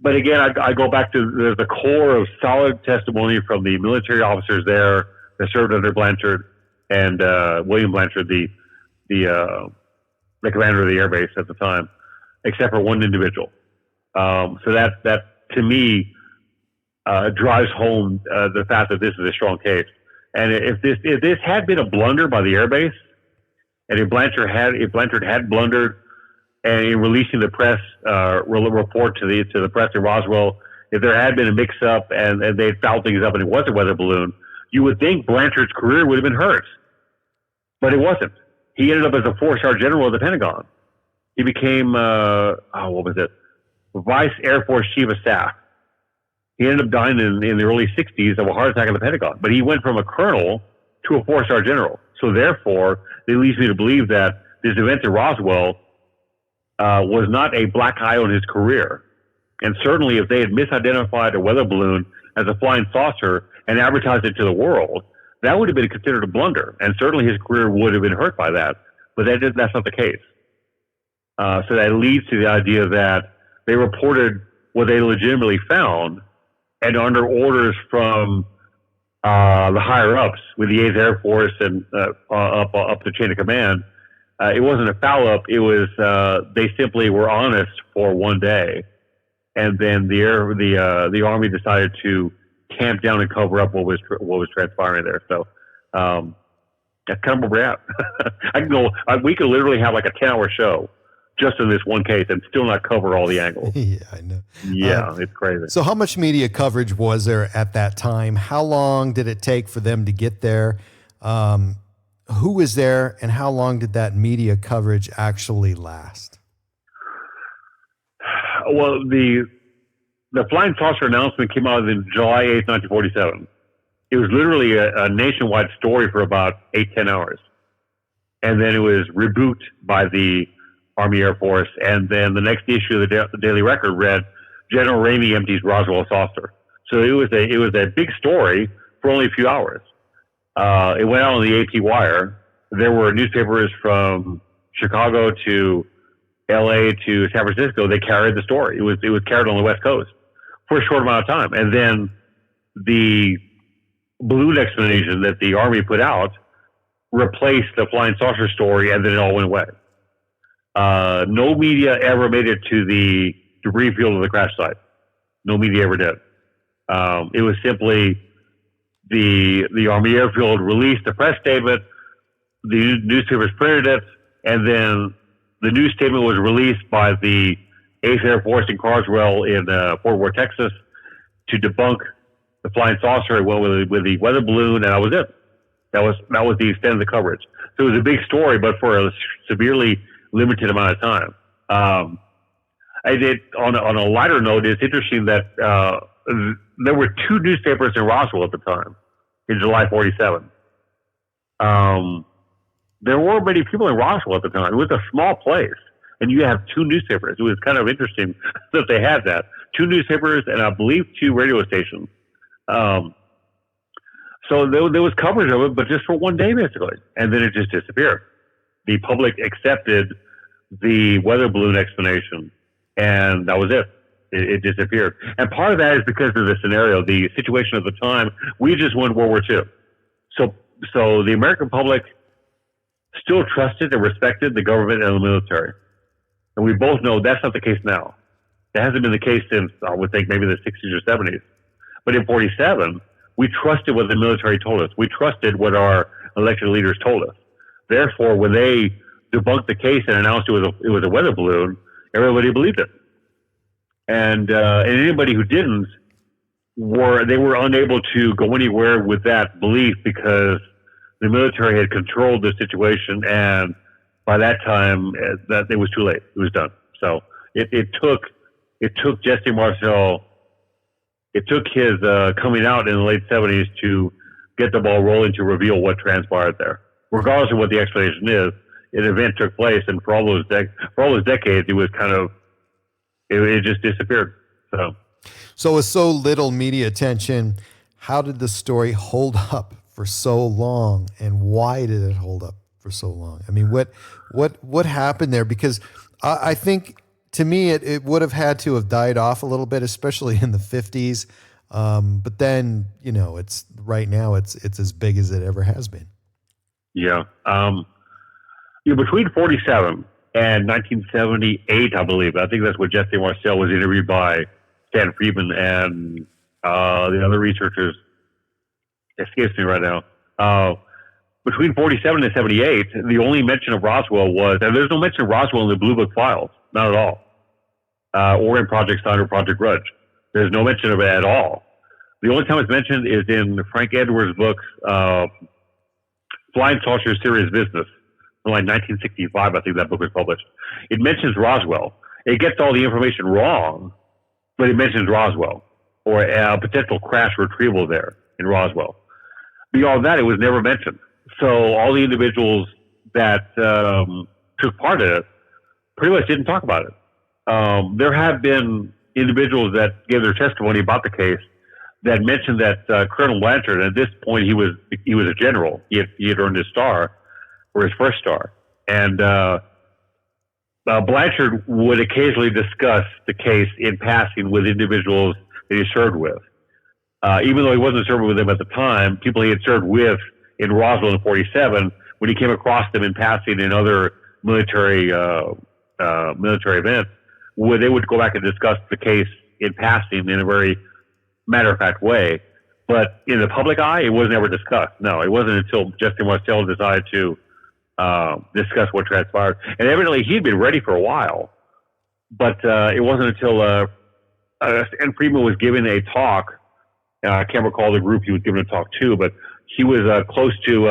But again, I go back to the core of solid testimony from the military officers there that served under Blanchard and William Blanchard, the the commander of the air base at the time, except for one individual. So that to me drives home the fact that this is a strong case. And if this had been a blunder by the airbase, and if Blanchard had blundered, and in releasing the press report to the press in Roswell, if there had been a mix-up and they had fouled things up and it was a weather balloon, you would think Blanchard's career would have been hurt, but it wasn't. He ended up as a 4-star general at the Pentagon. He became Vice Air Force Chief of Staff. He ended up dying in the early 60s of a heart attack at the Pentagon. But he went from a colonel to a 4-star general. So therefore, it leads me to believe that this event at Roswell was not a black eye on his career. And certainly if they had misidentified a weather balloon as a flying saucer and advertised it to the world, that would have been considered a blunder. And certainly his career would have been hurt by that. But that's not the case. So that leads to the idea that they reported what they legitimately found, and under orders from the higher ups with the 8th Air Force and up the chain of command. It wasn't a foul up. It was they simply were honest for one day, and then the Army decided to camp down and cover up what was transpiring there. So that's kind of where we're at. We could literally have like a 10-hour show just in this one case and still not cover all the angles. Yeah, I know. Yeah, it's crazy. So how much media coverage was there at that time? How long did it take for them to get there? Who was there, and how long did that media coverage actually last? Well, the flying saucer announcement came out in July 8th, 1947. It was literally a nationwide story for about 8-10 hours. And then it was rebuked by the Army Air Force, and then the next issue of the Daily Record read, General Ramey empties Roswell saucer. So it was a big story for only a few hours. It went out on the AP Wire. There were newspapers from Chicago to LA to San Francisco. They carried the story. It was carried on the West Coast for a short amount of time. And then the balloon explanation that the Army put out replaced the flying saucer story, and then it all went away. No media ever made it to the debris field of the crash site. No media ever did. It was simply the Army Airfield released a press statement, the newspapers printed it, and then the news statement was released by the 8th Air Force in Carswell in Fort Worth, Texas, to debunk the flying saucer. It went with the weather balloon, and that was it. That was the extent of the coverage. So it was a big story, but for a severely limited amount of time. I did on a lighter note. It's interesting that there were 2 newspapers in Roswell at the time in July 47. There weren't many people in Roswell at the time. It was a small place, and you have 2 newspapers. It was kind of interesting that they had that 2 newspapers and I believe 2 radio stations. So there was coverage of it, but just for one day basically, and then it just disappeared. The public accepted the weather balloon explanation, and that was it. It disappeared. And part of that is because of the scenario, the situation at the time. We just won World War II. So the American public still trusted and respected the government and the military. And we both know that's not the case now. It hasn't been the case since, I would think, maybe the 60s or 70s. But in 47, we trusted what the military told us. We trusted what our elected leaders told us. Therefore, when they debunked the case and announced it was a weather balloon, everybody believed it. And anybody who didn't they were unable to go anywhere with that belief because the military had controlled the situation, and by that time, that it was too late. It was done. So it took Jesse Marcel. It took his coming out in the late 70s to get the ball rolling to reveal what transpired there. Regardless of what the explanation is, an event took place, and for all those decades, it was kind of it just disappeared. So with so little media attention, how did the story hold up for so long, and why did it hold up for so long? I mean, what happened there? Because I think, to me, it would have had to have died off a little bit, especially in the 50s. But then, it's right now it's as big as it ever has been. Yeah. Between 47 and 1978, I believe. I think that's when Jesse Marcel was interviewed by Stan Friedman and the other researchers. Escapes me right now. Between 47 and 78, the only mention of Roswell was, and there's no mention of Roswell in the Blue Book files, not at all, or in Project Sign or Project Grudge. There's no mention of it at all. The only time it's mentioned is in Frank Edwards' book, Flying Saucer Serious Business, from like 1965, I think that book was published. It mentions Roswell. It gets all the information wrong, but it mentions Roswell, or a potential crash retrieval there in Roswell. Beyond that, it was never mentioned. So all the individuals that took part in it pretty much didn't talk about it. There have been individuals that gave their testimony about the case that mentioned that Colonel Blanchard, at this point he was a general. He had earned his star, or his first star, and Blanchard would occasionally discuss the case in passing with individuals that he served with. Even though he wasn't serving with them at the time, people he had served with in Roswell in 47, when he came across them in passing in other military events, where they would go back and discuss the case in passing in a very matter-of-fact way. But in the public eye, it was never discussed. No, it wasn't until Jesse Marcel decided to discuss what transpired. And evidently, he'd been ready for a while. But it wasn't until Stan Friedman was giving a talk. I can't recall the group he was giving a talk to, but he was close to,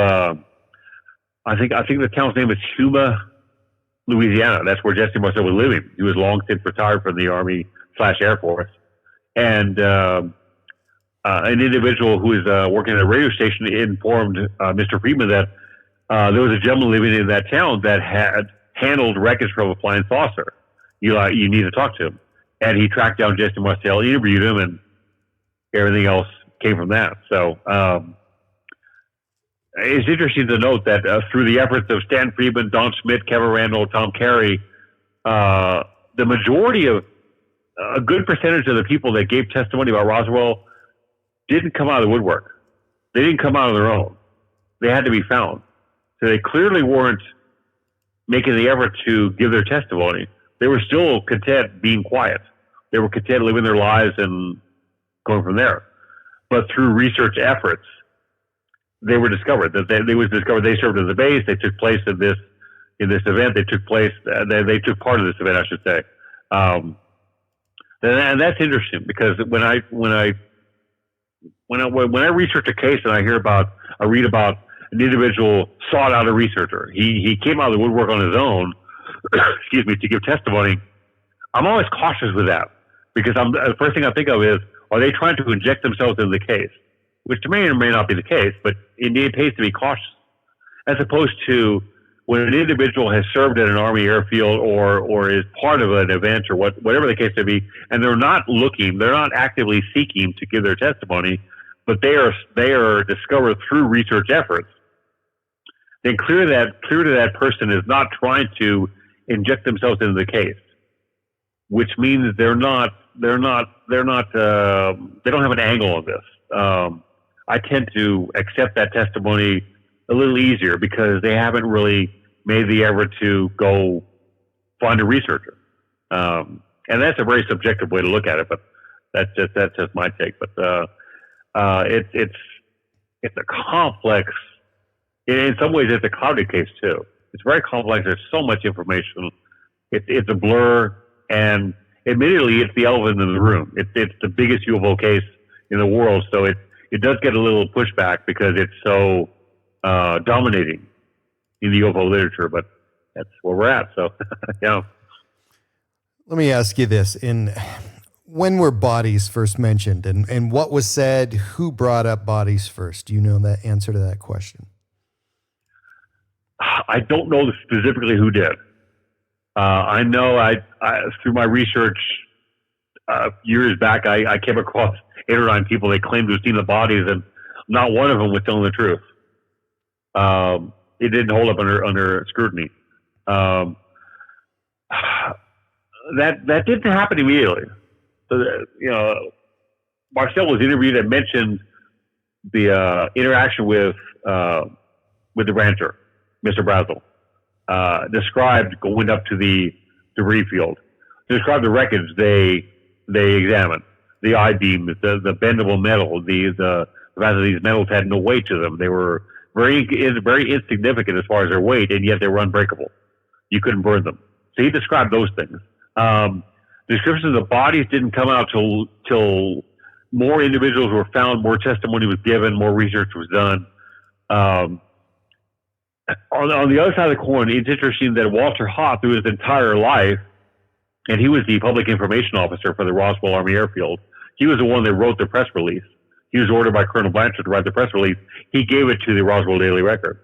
I think the town's name is Yuma, Louisiana. That's where Jesse Marcel was living. He was long since retired from the Army/Air Force. And an individual who was working at a radio station informed Mr. Friedman that there was a gentleman living in that town that had handled wreckage from a flying saucer. You need to talk to him. And he tracked down Jesse Marcel, interviewed him, and everything else came from that. So it's interesting to note that through the efforts of Stan Friedman, Don Schmidt, Kevin Randall, Tom Carey, the majority of a good percentage of the people that gave testimony about Roswell didn't come out of the woodwork. They didn't come out on their own. They had to be found. So they clearly weren't making the effort to give their testimony. They were still content being quiet. They were content living their lives and going from there. But through research efforts, they were discovered. They served as a base. They took place in this event. They took part of this event, I should say. And that's interesting because when I research a case and I read about an individual sought out a researcher, he came out of the woodwork on his own, excuse me, to give testimony. I'm always cautious with that because the first thing I think of is, are they trying to inject themselves into the case? Which may or may not be the case, but it pays to be cautious, as opposed to when an individual has served at an Army airfield or is part of an event or whatever the case may be, and they're not actively seeking to give their testimony, but they are discovered through research efforts. Then clear to that person is not trying to inject themselves into the case, which means they don't have an angle on this. I tend to accept that testimony a little easier because they haven't really made the effort to go find a researcher. And that's a very subjective way to look at it, but that's just my take. But it's a complex. In some ways, it's a clouded case too. It's very complex. There's so much information. It's a blur, and admittedly, it's the elephant in the room. It's the biggest UFO case in the world, so it does get a little pushback because it's so dominating in the UFO literature. But that's where we're at. So, yeah. Let me ask you this: when were bodies first mentioned, and what was said? Who brought up bodies first? Do you know that answer to that question? I don't know specifically who did. I know I through my research years back, I came across 8 or 9 people that claimed to have seen the bodies, and not one of them was telling the truth. It didn't hold up under scrutiny. That didn't happen immediately. So, Marcel was interviewed and mentioned the interaction with the rancher, Mr. Brazel. described going up to the debris field. Described the wreckage they examined, the I-beams, the bendable metal, the fact that these metals had no weight to them. They were very insignificant as far as their weight, and yet they were unbreakable. You couldn't burn them. So he described those things. Descriptions of the bodies didn't come out till more individuals were found, more testimony was given, more research was done. On the other side of the coin, it's interesting that Walter Haut, through his entire life, and he was the public information officer for the Roswell Army Airfield, he was the one that wrote the press release. He was ordered by Colonel Blanchard to write the press release. He gave it to the Roswell Daily Record.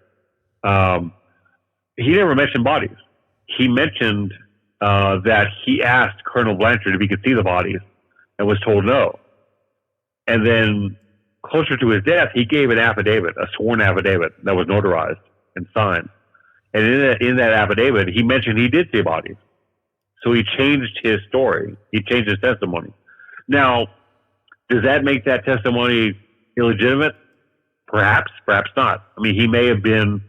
He never mentioned bodies. He mentioned that he asked Colonel Blanchard if he could see the bodies and was told no. And then closer to his death, he gave an affidavit, a sworn affidavit that was notarized and signed. And in that affidavit, he mentioned he did see bodies. So he changed his story. He changed his testimony. Now, does that make that testimony illegitimate? Perhaps, perhaps not. I mean, he may have been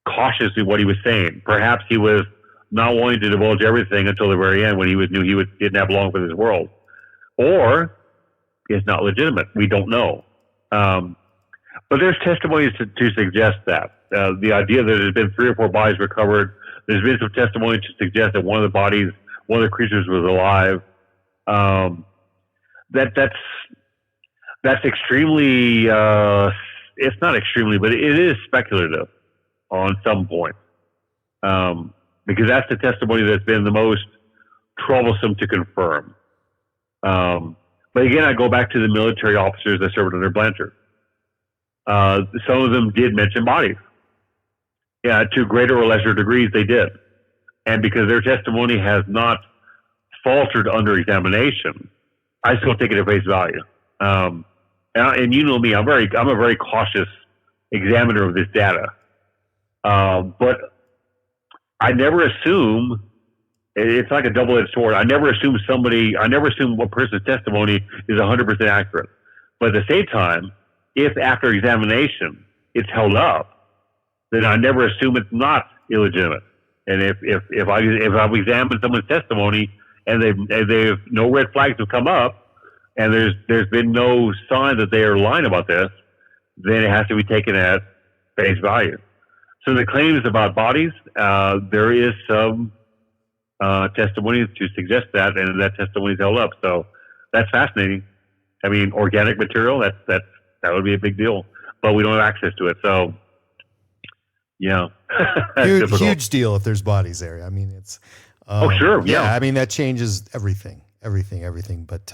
cautious in what he was saying. Perhaps he was not wanting to divulge everything until the very end when he knew he didn't have long for this world. Or it's not legitimate. We don't know. But there's testimonies to suggest that. The idea that there's been 3 or 4 bodies recovered. There's been some testimony to suggest that one of the creatures was alive. That's extremely, it's not extremely, but it is speculative on some point. Because that's the testimony that's been the most troublesome to confirm. But again, I go back to the military officers that served under Blanchard. Some of them did mention bodies. Yeah, to greater or lesser degrees, they did. And because their testimony has not faltered under examination, I still take it at face value. And you know me, I'm a very cautious examiner of this data. But I never assume, it's like a double-edged sword. I never assume a person's testimony is 100% accurate. But at the same time, if after examination it's held up, then I never assume it's not illegitimate. And if I've examined someone's testimony and they've no red flags have come up, and there's been no sign that they are lying about this, then it has to be taken at face value. So the claims about bodies, there is some testimony to suggest that, and that testimony is held up. So that's fascinating. I mean, organic material, that would be a big deal, but we don't have access to it. So, yeah, huge deal if there's bodies there. I mean, it's sure, yeah. I mean, that changes everything. But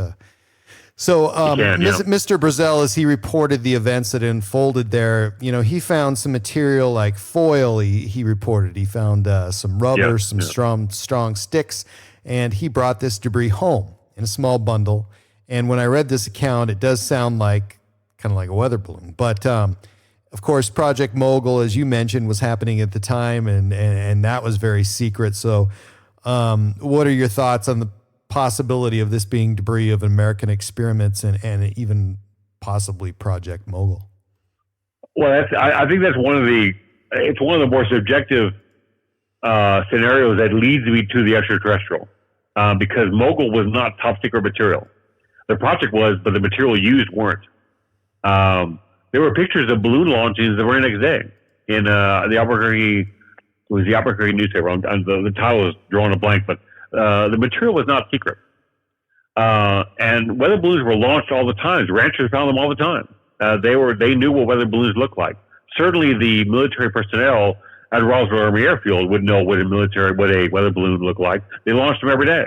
Mr. Brazel, as he reported the events that unfolded there, he found some material like foil. He reported he found some rubber, some strong sticks, and he brought this debris home in a small bundle. And when I read this account, it does sound like kind of like a weather balloon. But of course, Project Mogul, as you mentioned, was happening at the time, and that was very secret. So, what are your thoughts on the possibility of this being debris of American experiments and even possibly Project Mogul? Well, I think that's one of the more subjective scenarios that leads me to the extraterrestrial, because Mogul was not top secret material. The project was, but the material used weren't. There were pictures of balloon launchings the very next day in the Albuquerque newspaper. The title is drawing a blank, but the material was not secret. And weather balloons were launched all the time. Ranchers found them all the time. They knew what weather balloons looked like. Certainly the military personnel at Roswell Army Airfield would know what a weather balloon looked like. They launched them every day.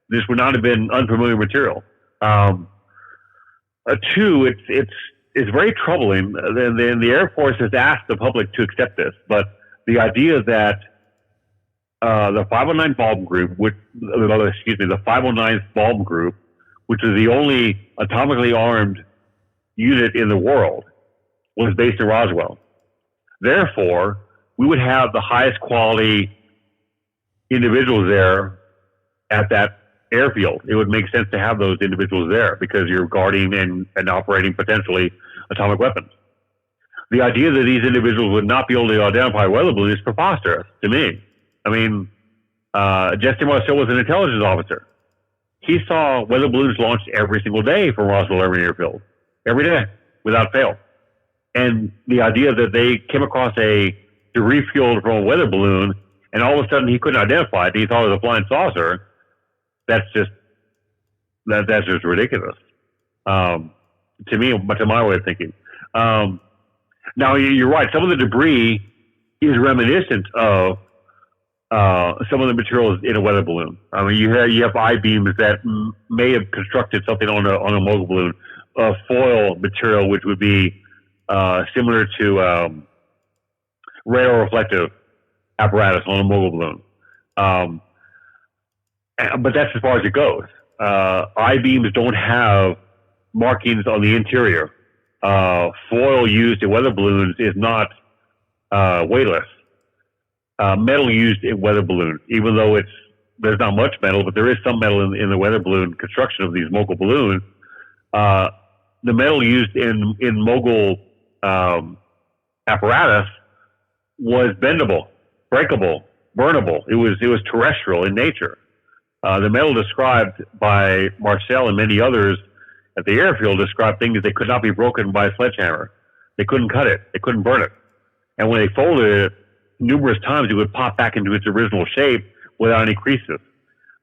This would not have been unfamiliar material. Two, it's very troubling. Then the Air Force has asked the public to accept this, but the idea that the 509 bomb group, the 509th bomb group, which was the only atomically armed unit in the world, was based in Roswell. Therefore, we would have the highest quality individuals there at that airfield. It would make sense to have those individuals there because you're guarding and operating potentially atomic weapons. the idea that these individuals would not be able to identify weather balloons is preposterous to me. I mean, Jesse Marcel was an intelligence officer. He saw weather balloons launched every single day from Roswell Airfield, every day, without fail. And the idea that they came across a debris field from a weather balloon, and all of a sudden he couldn't identify it, he thought it was a flying saucer, that's just ridiculous. To me, to my way of thinking. Now, you're right. Some of the debris is reminiscent of some of the materials in a weather balloon. I mean, you have I-beams that may have constructed something on a mogul balloon, a foil material, which would be similar to radar reflective apparatus on a mogul balloon. But that's as far as it goes. I-beams don't have markings on the interior. Foil used in weather balloons is not weightless. Metal used in weather balloons, even though there's not much metal, but there is some metal in the weather balloon construction of these mogul balloons. The metal used in mogul apparatus was bendable, breakable, burnable. It was terrestrial in nature. The metal described by Marcel and many others at the airfield described things that could not be broken by a sledgehammer. They couldn't cut it. They couldn't burn it. And when they folded it, numerous times it would pop back into its original shape without any creases.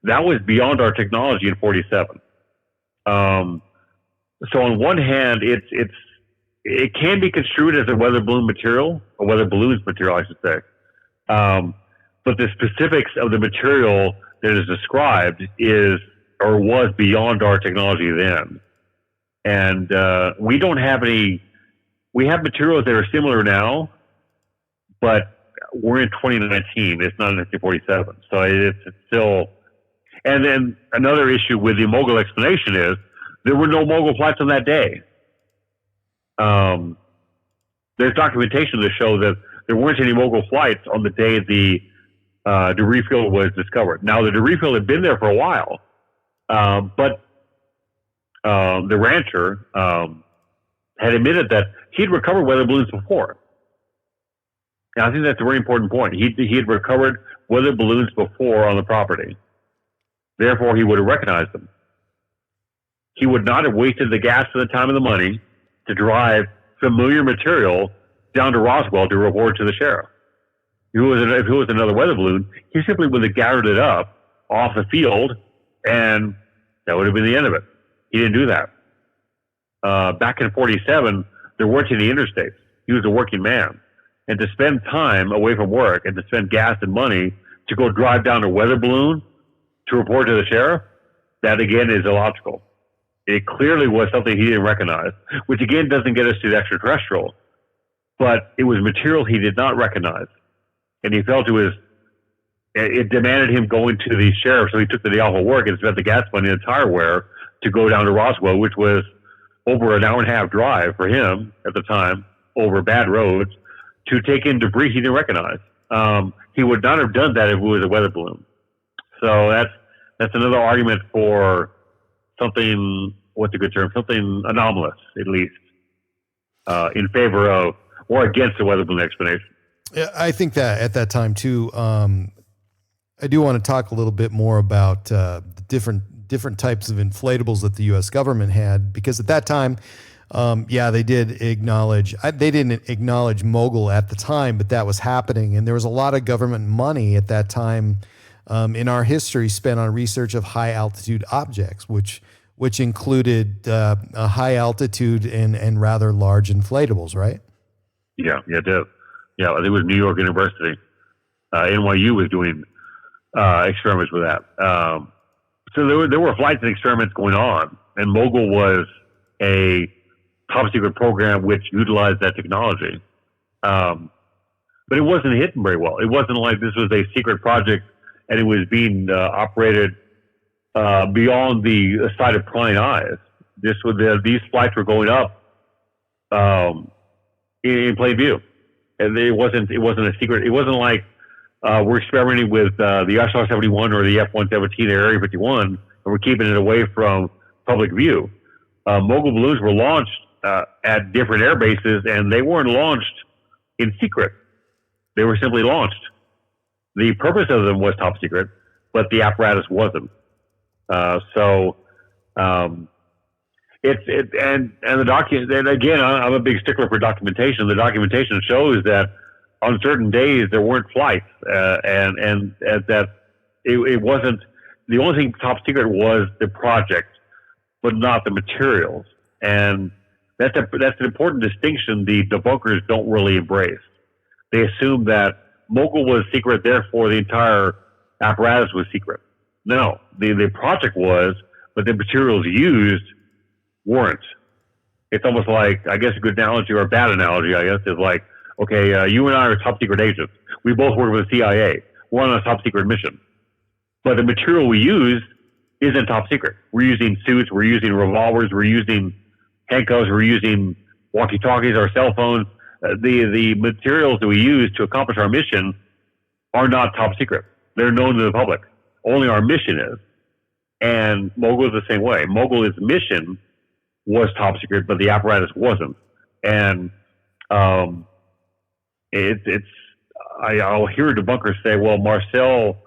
That was beyond our technology in 47. So on one hand, it can be construed as a weather balloon material, or weather balloons material, I should say. But the specifics of the material that is described was beyond our technology then. And we don't have any. We have materials that are similar now, but we're in 2019. It's not in 1947, so it's still. And then another issue with the mogul explanation is there were no mogul flights on that day. There's documentation to show that there weren't any mogul flights on the day the debris field was discovered. Now, the debris field had been there for a while, but the rancher had admitted that he'd recovered weather balloons before. And I think that's a very important point. He had recovered weather balloons before on the property. Therefore, he would have recognized them. He would not have wasted the gas and the time and the money to drive familiar material down to Roswell to report to the sheriff. If it was another weather balloon, he simply would have gathered it up off the field, and that would have been the end of it. He didn't do that. Back in 47, there weren't any interstates. He was a working man. And to spend time away from work and to spend gas and money to go drive down a weather balloon to report to the sheriff, that again is illogical. It clearly was something he didn't recognize, which again doesn't get us to the extraterrestrial, but it was material he did not recognize. And he felt it demanded him going to the sheriff, so he took the day off of work and spent the gas money and tire wear to go down to Roswell, which was over an hour and a half drive for him at the time, over bad roads, to take in debris he didn't recognize. He would not have done that if it was a weather balloon. So that's another argument for something, what's a good term, something anomalous, at least, in favor of or against the weather balloon explanation. Yeah, I think that at that time too, I do want to talk a little bit more about the different types of inflatables that the U.S. government had, because at that time, they did acknowledge, they didn't acknowledge mogul at the time, but that was happening. And there was a lot of government money at that time in our history spent on research of high altitude objects, which included high altitude and rather large inflatables, right? Yeah, it did. Yeah, I think it was New York University. NYU was doing experiments with that. So there were flights and experiments going on, and mogul was a top secret program which utilized that technology. But it wasn't hidden very well. It wasn't like this was a secret project and it was being operated beyond the sight of prying eyes. These flights were going up in plain view, and it wasn't a secret. It wasn't like we're experimenting with the SR-71 or the F-117 or Area 51, and we're keeping it away from public view. Mogul balloons were launched at different air bases, and they weren't launched in secret. They were simply launched. The purpose of them was top secret, but the apparatus wasn't. The document. And again, I'm a big stickler for documentation. The documentation shows that on certain days there weren't flights, and that it wasn't. The only thing top secret was the project, but not the materials. And that's an important distinction the debunkers don't really embrace. They assume that Mogul was secret, therefore the entire apparatus was secret. No, the project was, but the materials used weren't. It's almost like, I guess a good analogy, or a bad analogy, I guess, is like, okay, you and I are top secret agents. We both work with the CIA. We're on a top secret mission. But the material we use isn't top secret. We're using suits, we're using revolvers, we're using handcuffs, we're using walkie-talkies, our cell phones. The materials that we use to accomplish our mission are not top secret. They're known to the public. Only our mission is. And Mogul is the same way. Mogul's mission was top secret, but the apparatus wasn't. And I'll hear debunkers say, well, Marcel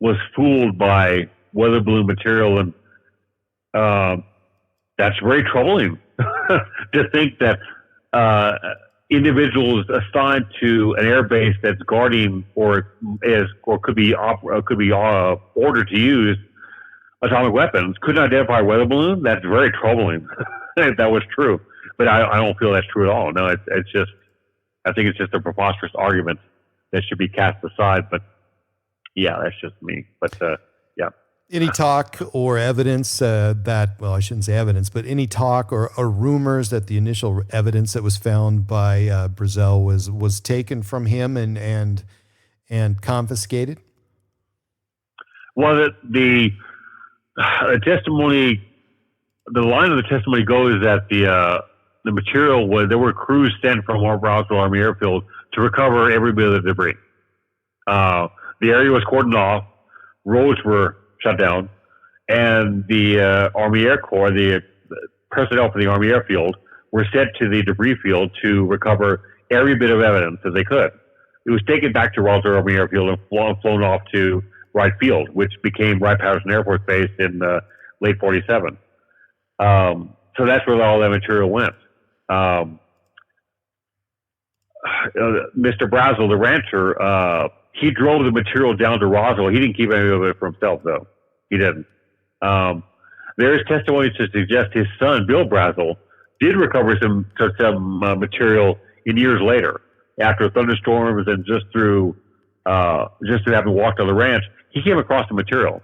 was fooled by weather balloon material, and that's very troubling to think that individuals assigned to an air base that's guarding or could be ordered to use atomic weapons couldn't identify a weather balloon. That's very troubling. If that was true, but I don't feel that's true at all. No, it's just, I think it's just a preposterous argument that should be cast aside. But yeah, that's just me. But yeah. Any talk or evidence that, well, I shouldn't say evidence, but any talk or rumors that the initial evidence that was found by Brazel was taken from him and confiscated? Well, the testimony, the line of the testimony goes that the material was, there were crews sent from Roswell Army Airfield to recover every bit of the debris. The area was cordoned off, roads were shut down, and the Army Air Corps, the personnel from the Army Airfield, were sent to the debris field to recover every bit of evidence that they could. It was taken back to Roswell Army Airfield and flown off to Wright Field, which became Wright-Patterson Air Force Base in late 47. So that's where all that material went. Mr. Brazel, the rancher, he drove the material down to Roswell. He didn't keep any of it for himself, though. He didn't. There is testimony to suggest his son, Bill Brazel, did recover some material in years later, after thunderstorms and just to having walked on the ranch. He came across the material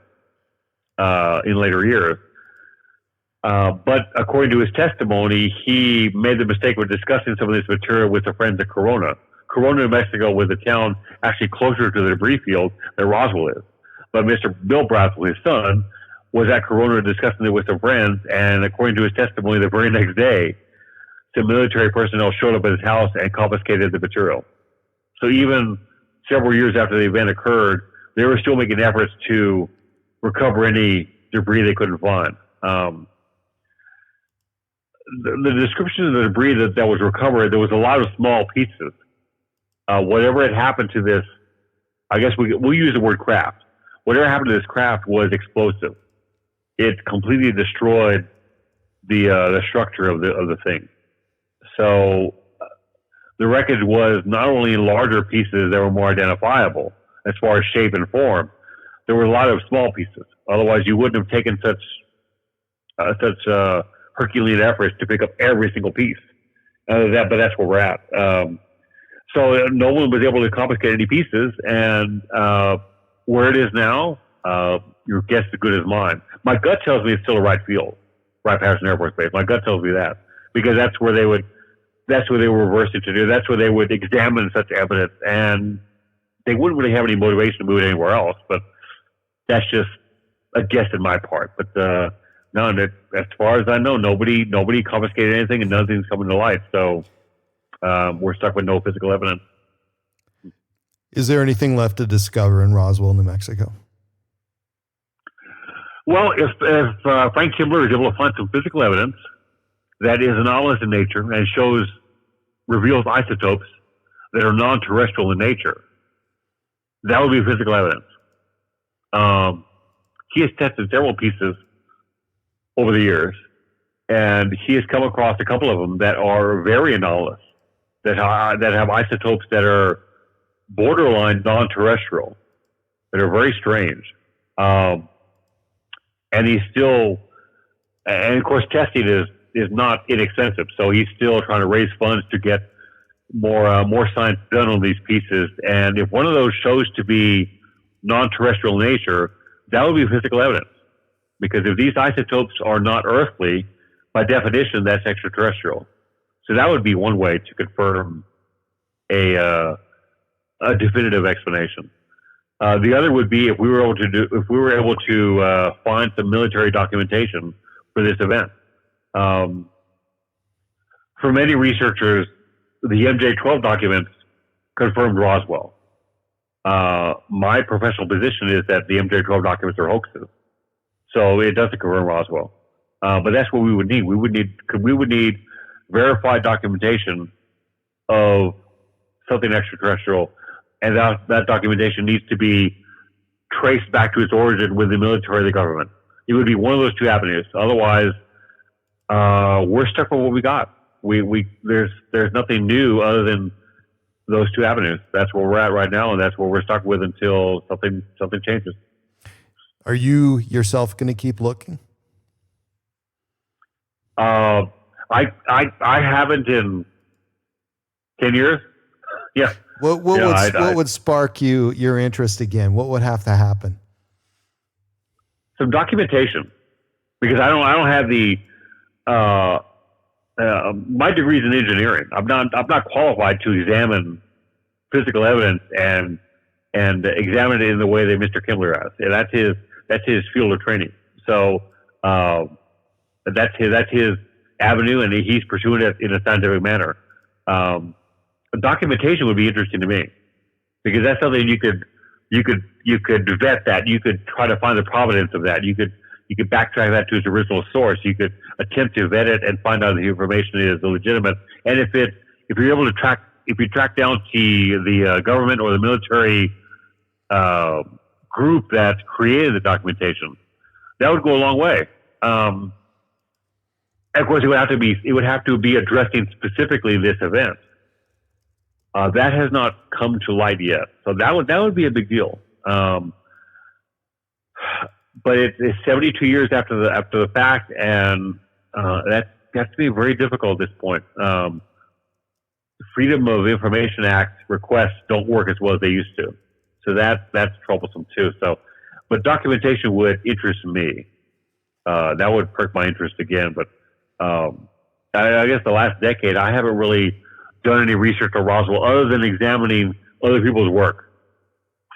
in later years. But according to his testimony, he made the mistake of discussing some of this material with the friends at Corona. Corona, New Mexico, was a town actually closer to the debris field than Roswell is. But Mr. Bill Brazel, his son, was at Corona discussing it with some friends, and according to his testimony, the very next day, some military personnel showed up at his house and confiscated the material. So even several years after the event occurred, they were still making efforts to recover any debris they couldn't find. The description of the debris that was recovered, there was a lot of small pieces. Whatever had happened to this, I guess we'll use the word craft. Whatever happened to this craft was explosive. It completely destroyed the structure of the thing. So the wreckage was not only in larger pieces that were more identifiable as far as shape and form, there were a lot of small pieces. Otherwise, you wouldn't have taken such Herculean efforts to pick up every single piece. But that's where we're at. So no one was able to confiscate any pieces, and where it is now, your guess is as good as mine. My gut tells me it's still a Wright Field, Wright-Patterson Air Force Base. My gut tells me that, because that's where they were reversing to do. That's where they would examine such evidence, and they wouldn't really have any motivation to move it anywhere else. But that's just a guess on my part. But no, as far as I know, nobody confiscated anything, and nothing's coming to light. So we're stuck with no physical evidence. Is there anything left to discover in Roswell, New Mexico? Well, if Frank Kimbler is able to find some physical evidence that is anomalous in nature and reveals isotopes that are non-terrestrial in nature, that would be physical evidence. He has tested several pieces over the years, and he has come across a couple of them that are very anomalous, that have isotopes that are borderline non-terrestrial, that are very strange. And he's still, and of course, testing is not inexpensive. So he's still trying to raise funds to get more science done on these pieces. And if one of those shows to be non-terrestrial in nature, that would be physical evidence. Because if these isotopes are not earthly, by definition, that's extraterrestrial. So that would be one way to confirm a definitive explanation. The other would be if we were able to find some military documentation for this event. For many researchers, the MJ-12 documents confirmed Roswell. My professional position is that the MJ-12 documents are hoaxes, so it doesn't confirm Roswell. But that's what we would need. We would need verified documentation of something extraterrestrial, and that documentation needs to be traced back to its origin with the military or the government. It would be one of those two avenues. Otherwise, we're stuck with what we got. There's nothing new other than those two avenues. That's where we're at right now, and that's what we're stuck with until something changes. Are you yourself going to keep looking? I haven't in 10 years. Yeah. What would spark your interest again? What would have to happen? Some documentation, because I don't have the my degree is in engineering. I'm not qualified to examine physical evidence and examine it in the way that Mr. Kimbler has. And that's his field of training. So that's his avenue, and he's pursuing it in a scientific manner. Documentation would be interesting to me, because that's something you could vet that. You could try to find the provenance of that. You could backtrack that to its original source. You could attempt to vet it and find out if the information is legitimate. And if you're able to track down the government or the military group that created the documentation, that would go a long way. And of course, it would have to be addressing specifically this event. That has not come to light yet, so that would be a big deal. But it's 72 years after the fact, and that's to be very difficult at this point. The Freedom of Information Act requests don't work as well as they used to, so that's troublesome too. So, but documentation would interest me. That would perk my interest again. But I guess the last decade, I haven't really done any research on Roswell other than examining other people's work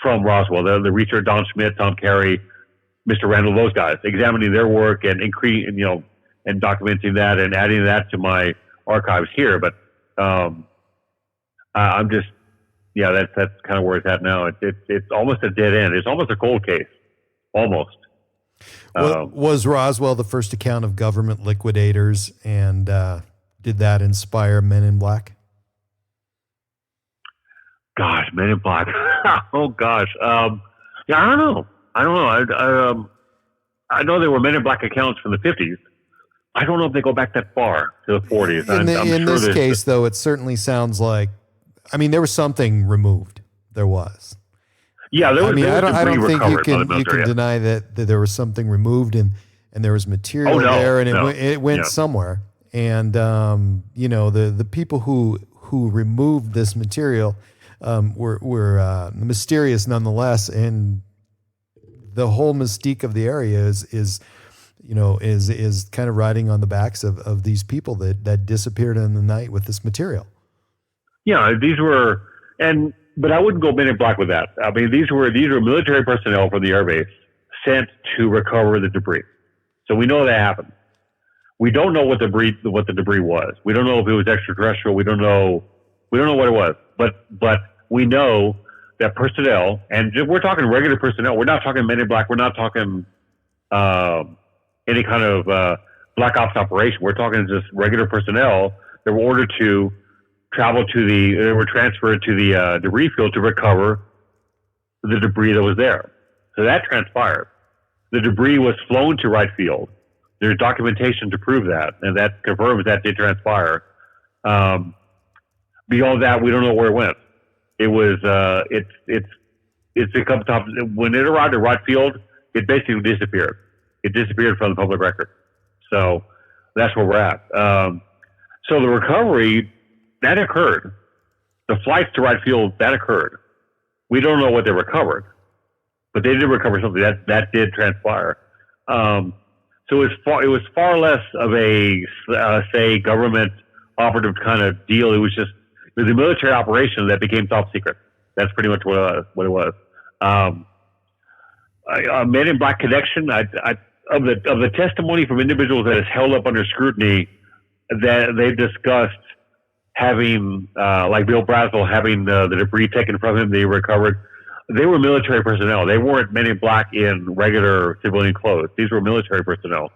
from Roswell. The researcher Don Schmidt, Tom Carey, Mr. Randall, those guys, examining their work and increasing, and documenting that and adding that to my archives here. But I'm just, that's kind of where it's at now. It's almost a dead end. It's almost a cold case, almost. Was Roswell the first account of government liquidators, and did that inspire Men in Black? Gosh, Men in Black. Oh gosh. I don't know. I know there were Men in Black accounts from the 50s. I don't know if they go back that far to the 40s. In this case, though, it certainly sounds like, there was something removed. There was. Yeah, there was. I don't think you can deny that there was something removed and there was material there, and it went somewhere. And the people who removed this material were mysterious nonetheless, and the whole mystique of the area is kind of riding on the backs of these people that disappeared in the night with this material. Yeah, but I wouldn't go Men in Black with that. These were military personnel from the air base sent to recover the debris. So we know that happened. We don't know what the debris was. We don't know if it was extraterrestrial. We don't know what it was. But we know that personnel, and we're talking regular personnel. We're not talking Men in Black. We're not talking any kind of black ops operation. We're talking just regular personnel that were ordered to travel they were transferred to the debris field to recover the debris that was there. So that transpired. The debris was flown to right field. There's documentation to prove that, and that confirms that did transpire. Beyond that, we don't know where it went. It was it's become top. When it arrived at right field, it basically disappeared. It disappeared from the public record. So that's where we're at. So the recovery that occurred, the flights to right field that occurred. We don't know what they recovered, but they did recover something that did transpire. So it was far less of a say government operative kind of deal. It was a military operation that became top secret. That's pretty much what it was. A Men in Black connection. Of the testimony from individuals that is held up under scrutiny, that they've discussed having, like Bill Braswell, having the debris taken from him, they recovered. They were military personnel. They weren't Men in Black in regular civilian clothes. These were military personnel.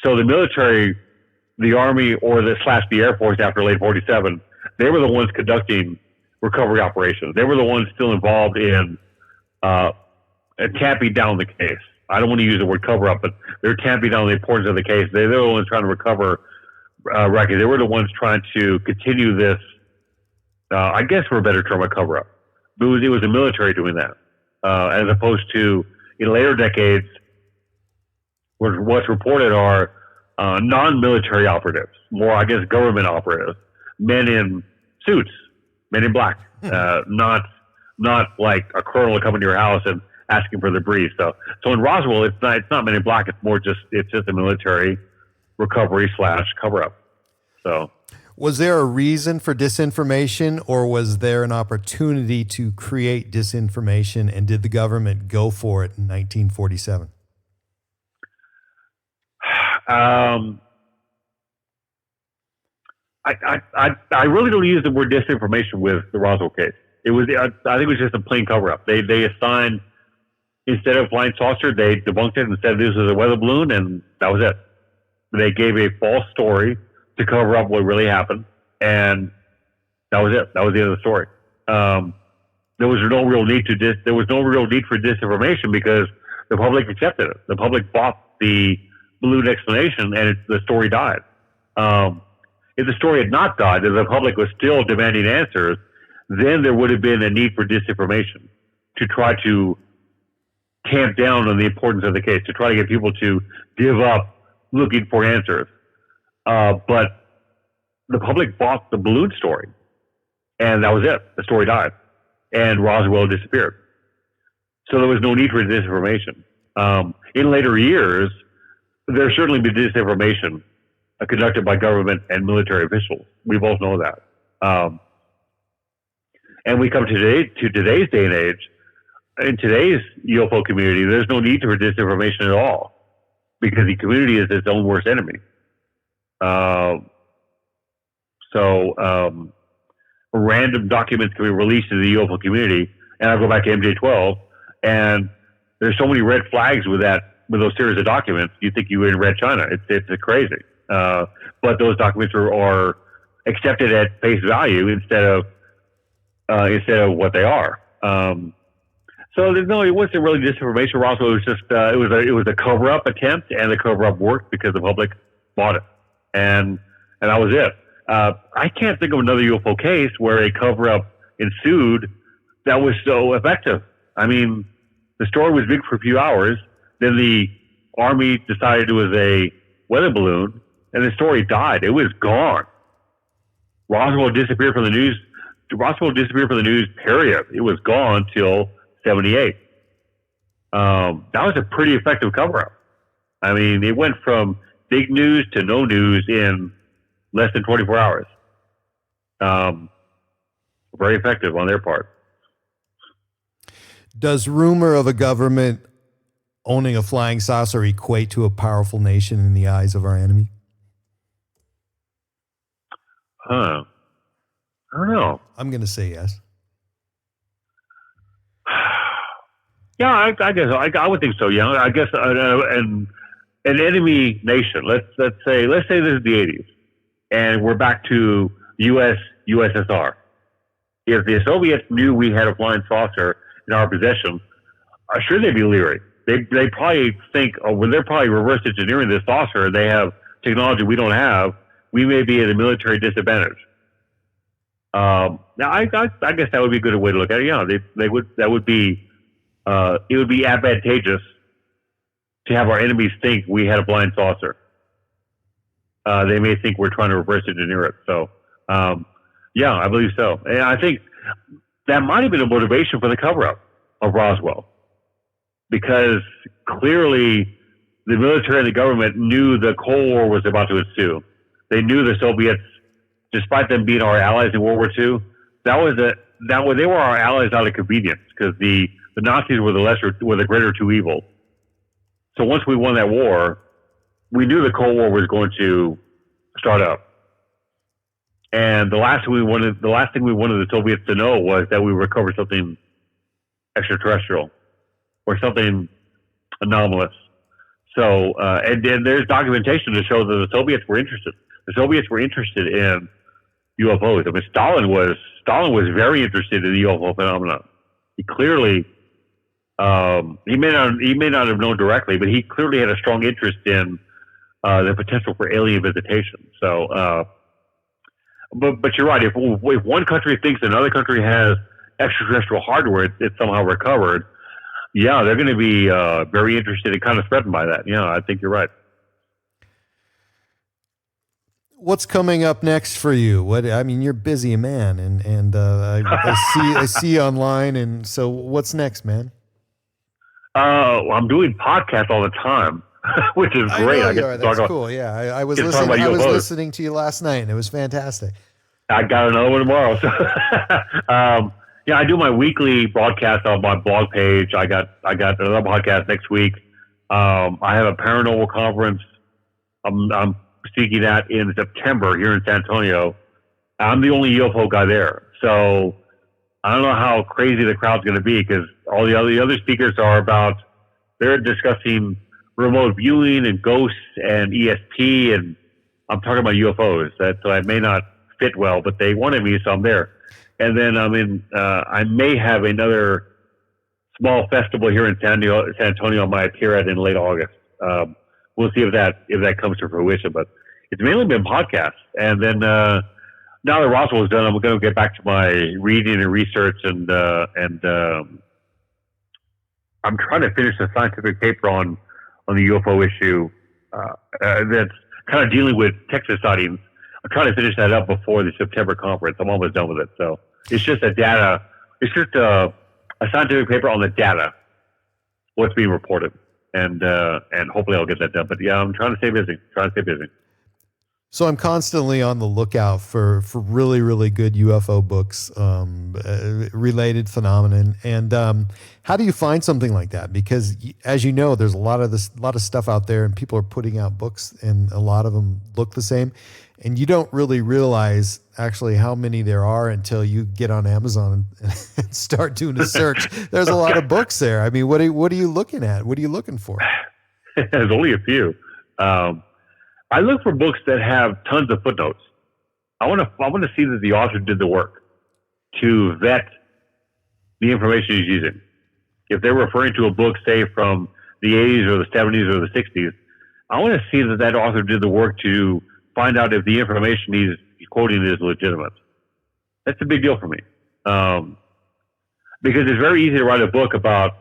So the military, the Army, or the Air Force after late 47, they were the ones conducting recovery operations. They were the ones still involved in tamping down the case. I don't want to use the word cover up, but they're tamping down the importance of the case. They were the ones trying to recover records. They were the ones trying to continue this, I guess for a better term, a cover up. It was the military doing that, as opposed to in later decades, what's reported are non-military operatives, more, I guess, government operatives, men in suits, Men in Black, not like a colonel coming to your house and asking for the debris. So in Roswell, it's not Men in Black. It's just a military recovery / cover up. So. Was there a reason for disinformation, or was there an opportunity to create disinformation, and did the government go for it in 1947? I really don't use the word disinformation with the Roswell case. I think it was just a plain cover up. They assigned, instead of flying saucer, they debunked it and said this was a weather balloon, and that was it. They gave a false story to cover up what really happened, and that was it. That was the end of the story. There was no real need for disinformation because the public accepted it. The public bought the balloon explanation, and the story died. If the story had not died, if the public was still demanding answers, then there would have been a need for disinformation to try to tamp down on the importance of the case, to try to get people to give up looking for answers. But the public bought the balloon story, and that was it. The story died, and Roswell disappeared. So there was no need for disinformation. In later years, there's certainly been disinformation conducted by government and military officials. We both know that. And we come to today's day and age. In today's UFO community, there's no need for disinformation at all, because the community is its own worst enemy. Random documents can be released to the UFO community, and I'll go back to MJ12, and there's so many red flags with those series of documents. You think you were in Red China. It's crazy. But those documents are accepted at face value instead of what they are. So it wasn't really disinformation. Roswell was just it was a cover up attempt, and the cover up worked because the public bought it, and that was it. I can't think of another UFO case where a cover up ensued that was so effective. I mean, the story was big for a few hours, then the Army decided it was a weather balloon, and the story died. It was gone. Roswell disappeared from the news. Period. It was gone till 78. That was a pretty effective cover-up. I mean, it went from big news to no news in less than 24 hours. Very effective on their part. Does rumor of a government owning a flying saucer equate to a powerful nation in the eyes of our enemy? I don't know. I'm going to say yes. Yeah, I guess I would think so. Yeah, I guess, and an enemy nation. Let's say this is the 80s, and we're back to USSR. If the Soviets knew we had a flying saucer in our possession, sure they'd be leery. They probably think, oh, well, they're probably reverse engineering this saucer. They have technology we don't have. We may be at a military disadvantage. Now, I guess that would be a good way to look at it. Yeah, they would. That would be. It would be advantageous to have our enemies think we had a blind saucer. They may think we're trying to reverse engineer it. So, yeah, I believe so. And I think that might have been a motivation for the cover-up of Roswell, because clearly the military and the government knew the Cold War was about to ensue. They knew the Soviets, despite them being our allies in World War II, they were our allies out of convenience, because the Nazis were the greater two evils. So once we won that war, we knew the Cold War was going to start up. And the last thing we wanted the Soviets to know was that we recovered something extraterrestrial or something anomalous. So, and there's documentation to show that the Soviets were interested. The Soviets were interested in UFOs. I mean, Stalin was very interested in the UFO phenomenon. He clearly, he may not have known directly, but he clearly had a strong interest in the potential for alien visitation. So, but you're right. If one country thinks another country has extraterrestrial hardware, it's somehow recovered. Yeah, they're going to be very interested and kind of threatened by that. Yeah, I think you're right. What's coming up next for you? You're busy, man, and I see online, and so what's next, man? I'm doing podcasts all the time, which is great. That's cool. Yeah, I was listening to you last night, and it was fantastic. I got another one tomorrow. So, yeah, I do my weekly broadcast on my blog page. I got another podcast next week. I have a paranormal conference. I'm speaking at in September here in San Antonio. I'm the only UFO guy there, so I don't know how crazy the crowd's going to be, because all the other speakers they're discussing remote viewing and ghosts and ESP, and I'm talking about UFOs. So I may not fit well, but they wanted me, so I'm there. And then I may have another small festival here in San Antonio I might appear at in late August. We'll see if that comes to fruition, but it's mainly been podcasts. And then now that Roswell is done, I'm going to get back to my reading and research, and I'm trying to finish a scientific paper on the UFO issue that's kind of dealing with Texas sightings. I'm trying to finish that up before the September conference. I'm almost done with it. So it's just a scientific paper on the data, what's being reported. And hopefully I'll get that done. But yeah, I'm trying to stay busy. So I'm constantly on the lookout for really, really good UFO books, related phenomenon. And how do you find something like that? Because as you know, there's a lot of stuff out there, and people are putting out books, and a lot of them look the same. And you don't really realize actually how many there are until you get on Amazon and start doing a search. There's a lot of books there. I mean, what are you looking at? What are you looking for? There's only a few. I look for books that have tons of footnotes. I want to see that the author did the work to vet the information he's using. If they're referring to a book, say from the 80s or the 70s or the 60s, I want to see that author did the work to find out if the information he's quoting is legitimate. That's a big deal for me, because it's very easy to write a book about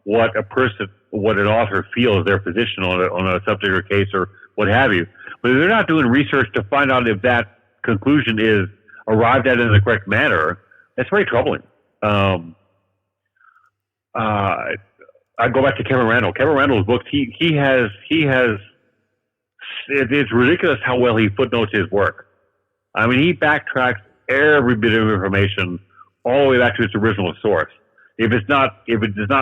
what an author feels their position on a subject or case or what have you. But if they're not doing research to find out if that conclusion is arrived at in the correct manner, that's very troubling. I go back to Cameron Randall. Cameron Randall's books, he has. It's ridiculous how well he footnotes his work. I mean, he backtracks every bit of information all the way back to its original source. If it's not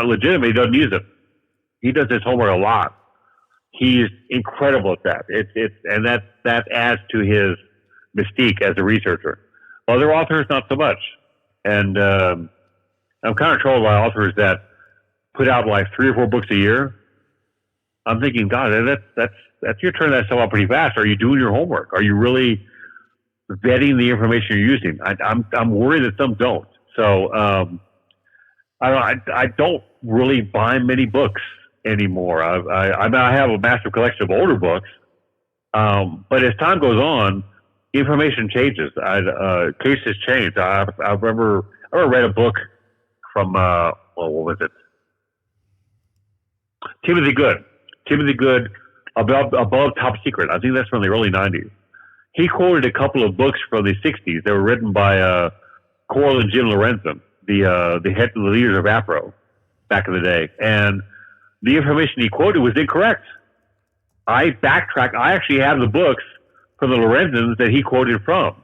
legitimate, he doesn't use it. He does his homework a lot. He's incredible at that. And that adds to his mystique as a researcher. Other authors, not so much. And I'm kind of troubled by authors that put out like 3 or 4 books a year. I'm thinking, God, that's you're turning that stuff out pretty fast. Are you doing your homework? Are you really vetting the information you're using? I'm worried that some don't. So I don't really buy many books anymore. I have a massive collection of older books, but as time goes on, information changes. Cases change. I remember I read a book from what was it? Timothy Good, above Top Secret. I think that's from the early 90s. He quoted a couple of books from the 60s that were written by Coral and Jim Lorenzen, the leaders of APRO back in the day. And the information he quoted was incorrect. I backtracked. I actually have the books from the Lorenzens that he quoted from.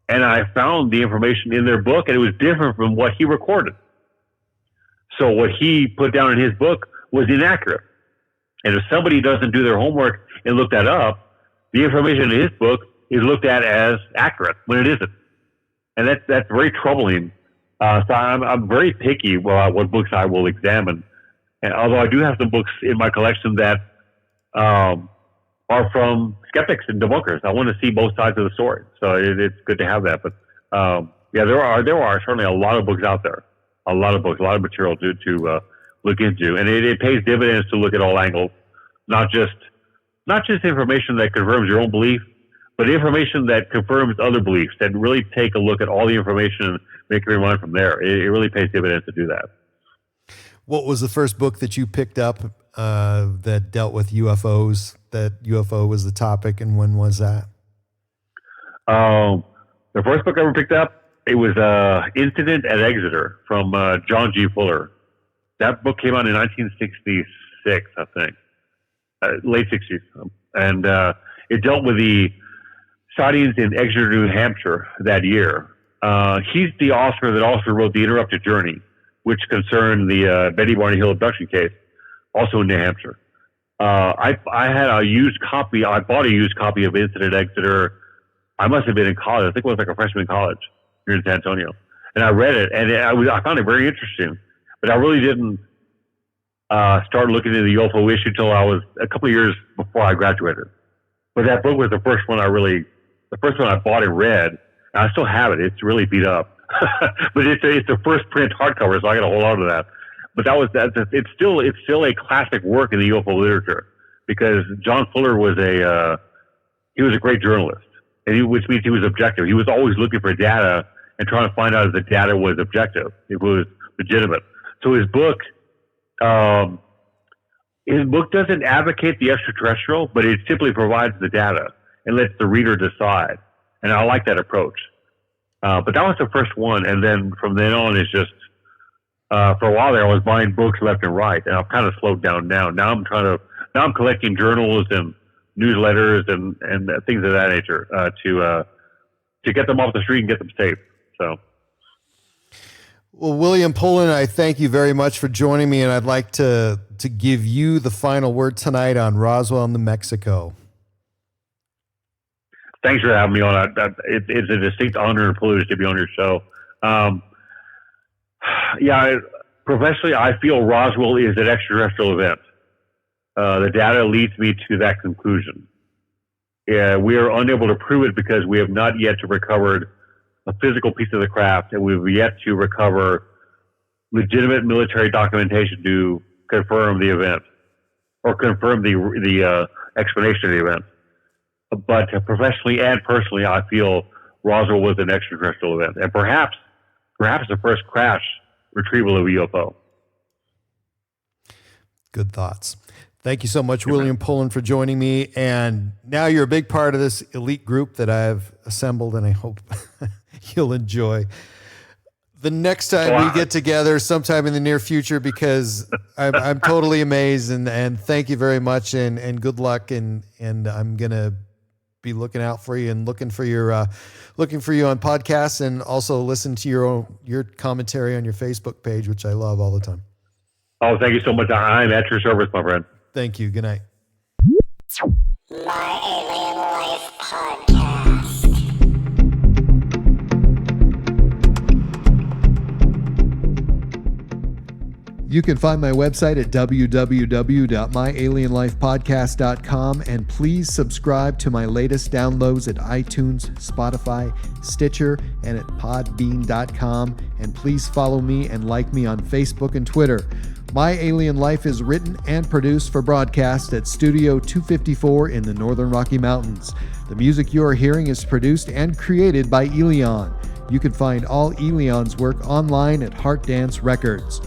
And I found the information in their book, and it was different from what he recorded. So what he put down in his book was inaccurate. And if somebody doesn't do their homework and look that up, the information in his book is looked at as accurate when it isn't. And that's very troubling. So I'm very picky about what books I will examine. And although I do have some books in my collection that are from skeptics and debunkers, I want to see both sides of the story. So it's good to have that. But yeah, there are certainly a lot of books out there, a lot of books, a lot of material to look into, and it pays dividends to look at all angles, not just information that confirms your own belief, but information that confirms other beliefs, that really take a look at all the information and make your mind from there. It really pays dividends to do that. What was the first book that you picked up that dealt with UFOs, that UFO was the topic, and when was that? The first book I ever picked up, it was Incident at Exeter from John G. Fuller. That book came out in 1966, I think, late 60s. And it dealt with the sightings in Exeter, New Hampshire that year. He's the author that also wrote The Interrupted Journey, which concerned the Betty Barney Hill abduction case, also in New Hampshire. I had a used copy. I bought a used copy of Incident at Exeter. I must have been in college. I think it was like a freshman in college here in San Antonio. And I read it, and I found it very interesting. But I really didn't start looking into the UFO issue until I was a couple of years before I graduated. But that book was the first one I bought and read. And I still have it. It's really beat up. But it's the first print hardcover, so I got to hold on to that. But it's still a classic work in the UFO literature, because John Fuller was a great journalist, which means he was objective. He was always looking for data and trying to find out if the data was objective, if it was legitimate. So his book doesn't advocate the extraterrestrial, but it simply provides the data and lets the reader decide. And I like that approach. But that was the first one. And then from then on, it's just, for a while there, I was buying books left and right, and I've kind of slowed down now. Now I'm collecting journals and newsletters and things of that nature, to get them off the street and get them safe. So. Well, William Pullin, I thank you very much for joining me, and I'd like to give you the final word tonight on Roswell, New Mexico. Thanks for having me on. It's a distinct honor and privilege to be on your show. Professionally, I feel Roswell is an extraterrestrial event. The data leads me to that conclusion. Yeah, we are unable to prove it because we have not yet recovered a physical piece of the craft, and we've yet to recover legitimate military documentation to confirm the event or confirm the explanation of the event. But professionally and personally, I feel Roswell was an extraterrestrial event, and perhaps the first crash retrieval of a UFO. Good thoughts. Thank you so much, William Pullin, for joining me. And now you're a big part of this elite group that I've assembled, and I hope you'll enjoy the next time we get together sometime in the near future, because I'm totally amazed, and thank you very much, and good luck. And I'm going to be looking out for you and looking for you on podcasts, and also listen to your commentary on your Facebook page, which I love all the time. Oh, thank you so much. I'm at your service, my friend. Thank you. Good night. My Alien Life Podcast. You can find my website at www.myalienlifepodcast.com, and please subscribe to my latest downloads at iTunes, Spotify, Stitcher, and at podbean.com. And please follow me and like me on Facebook and Twitter. My Alien Life is written and produced for broadcast at Studio 254 in the Northern Rocky Mountains. The music you are hearing is produced and created by ELEON. You can find all ELEON's work online at Heart Dance Records.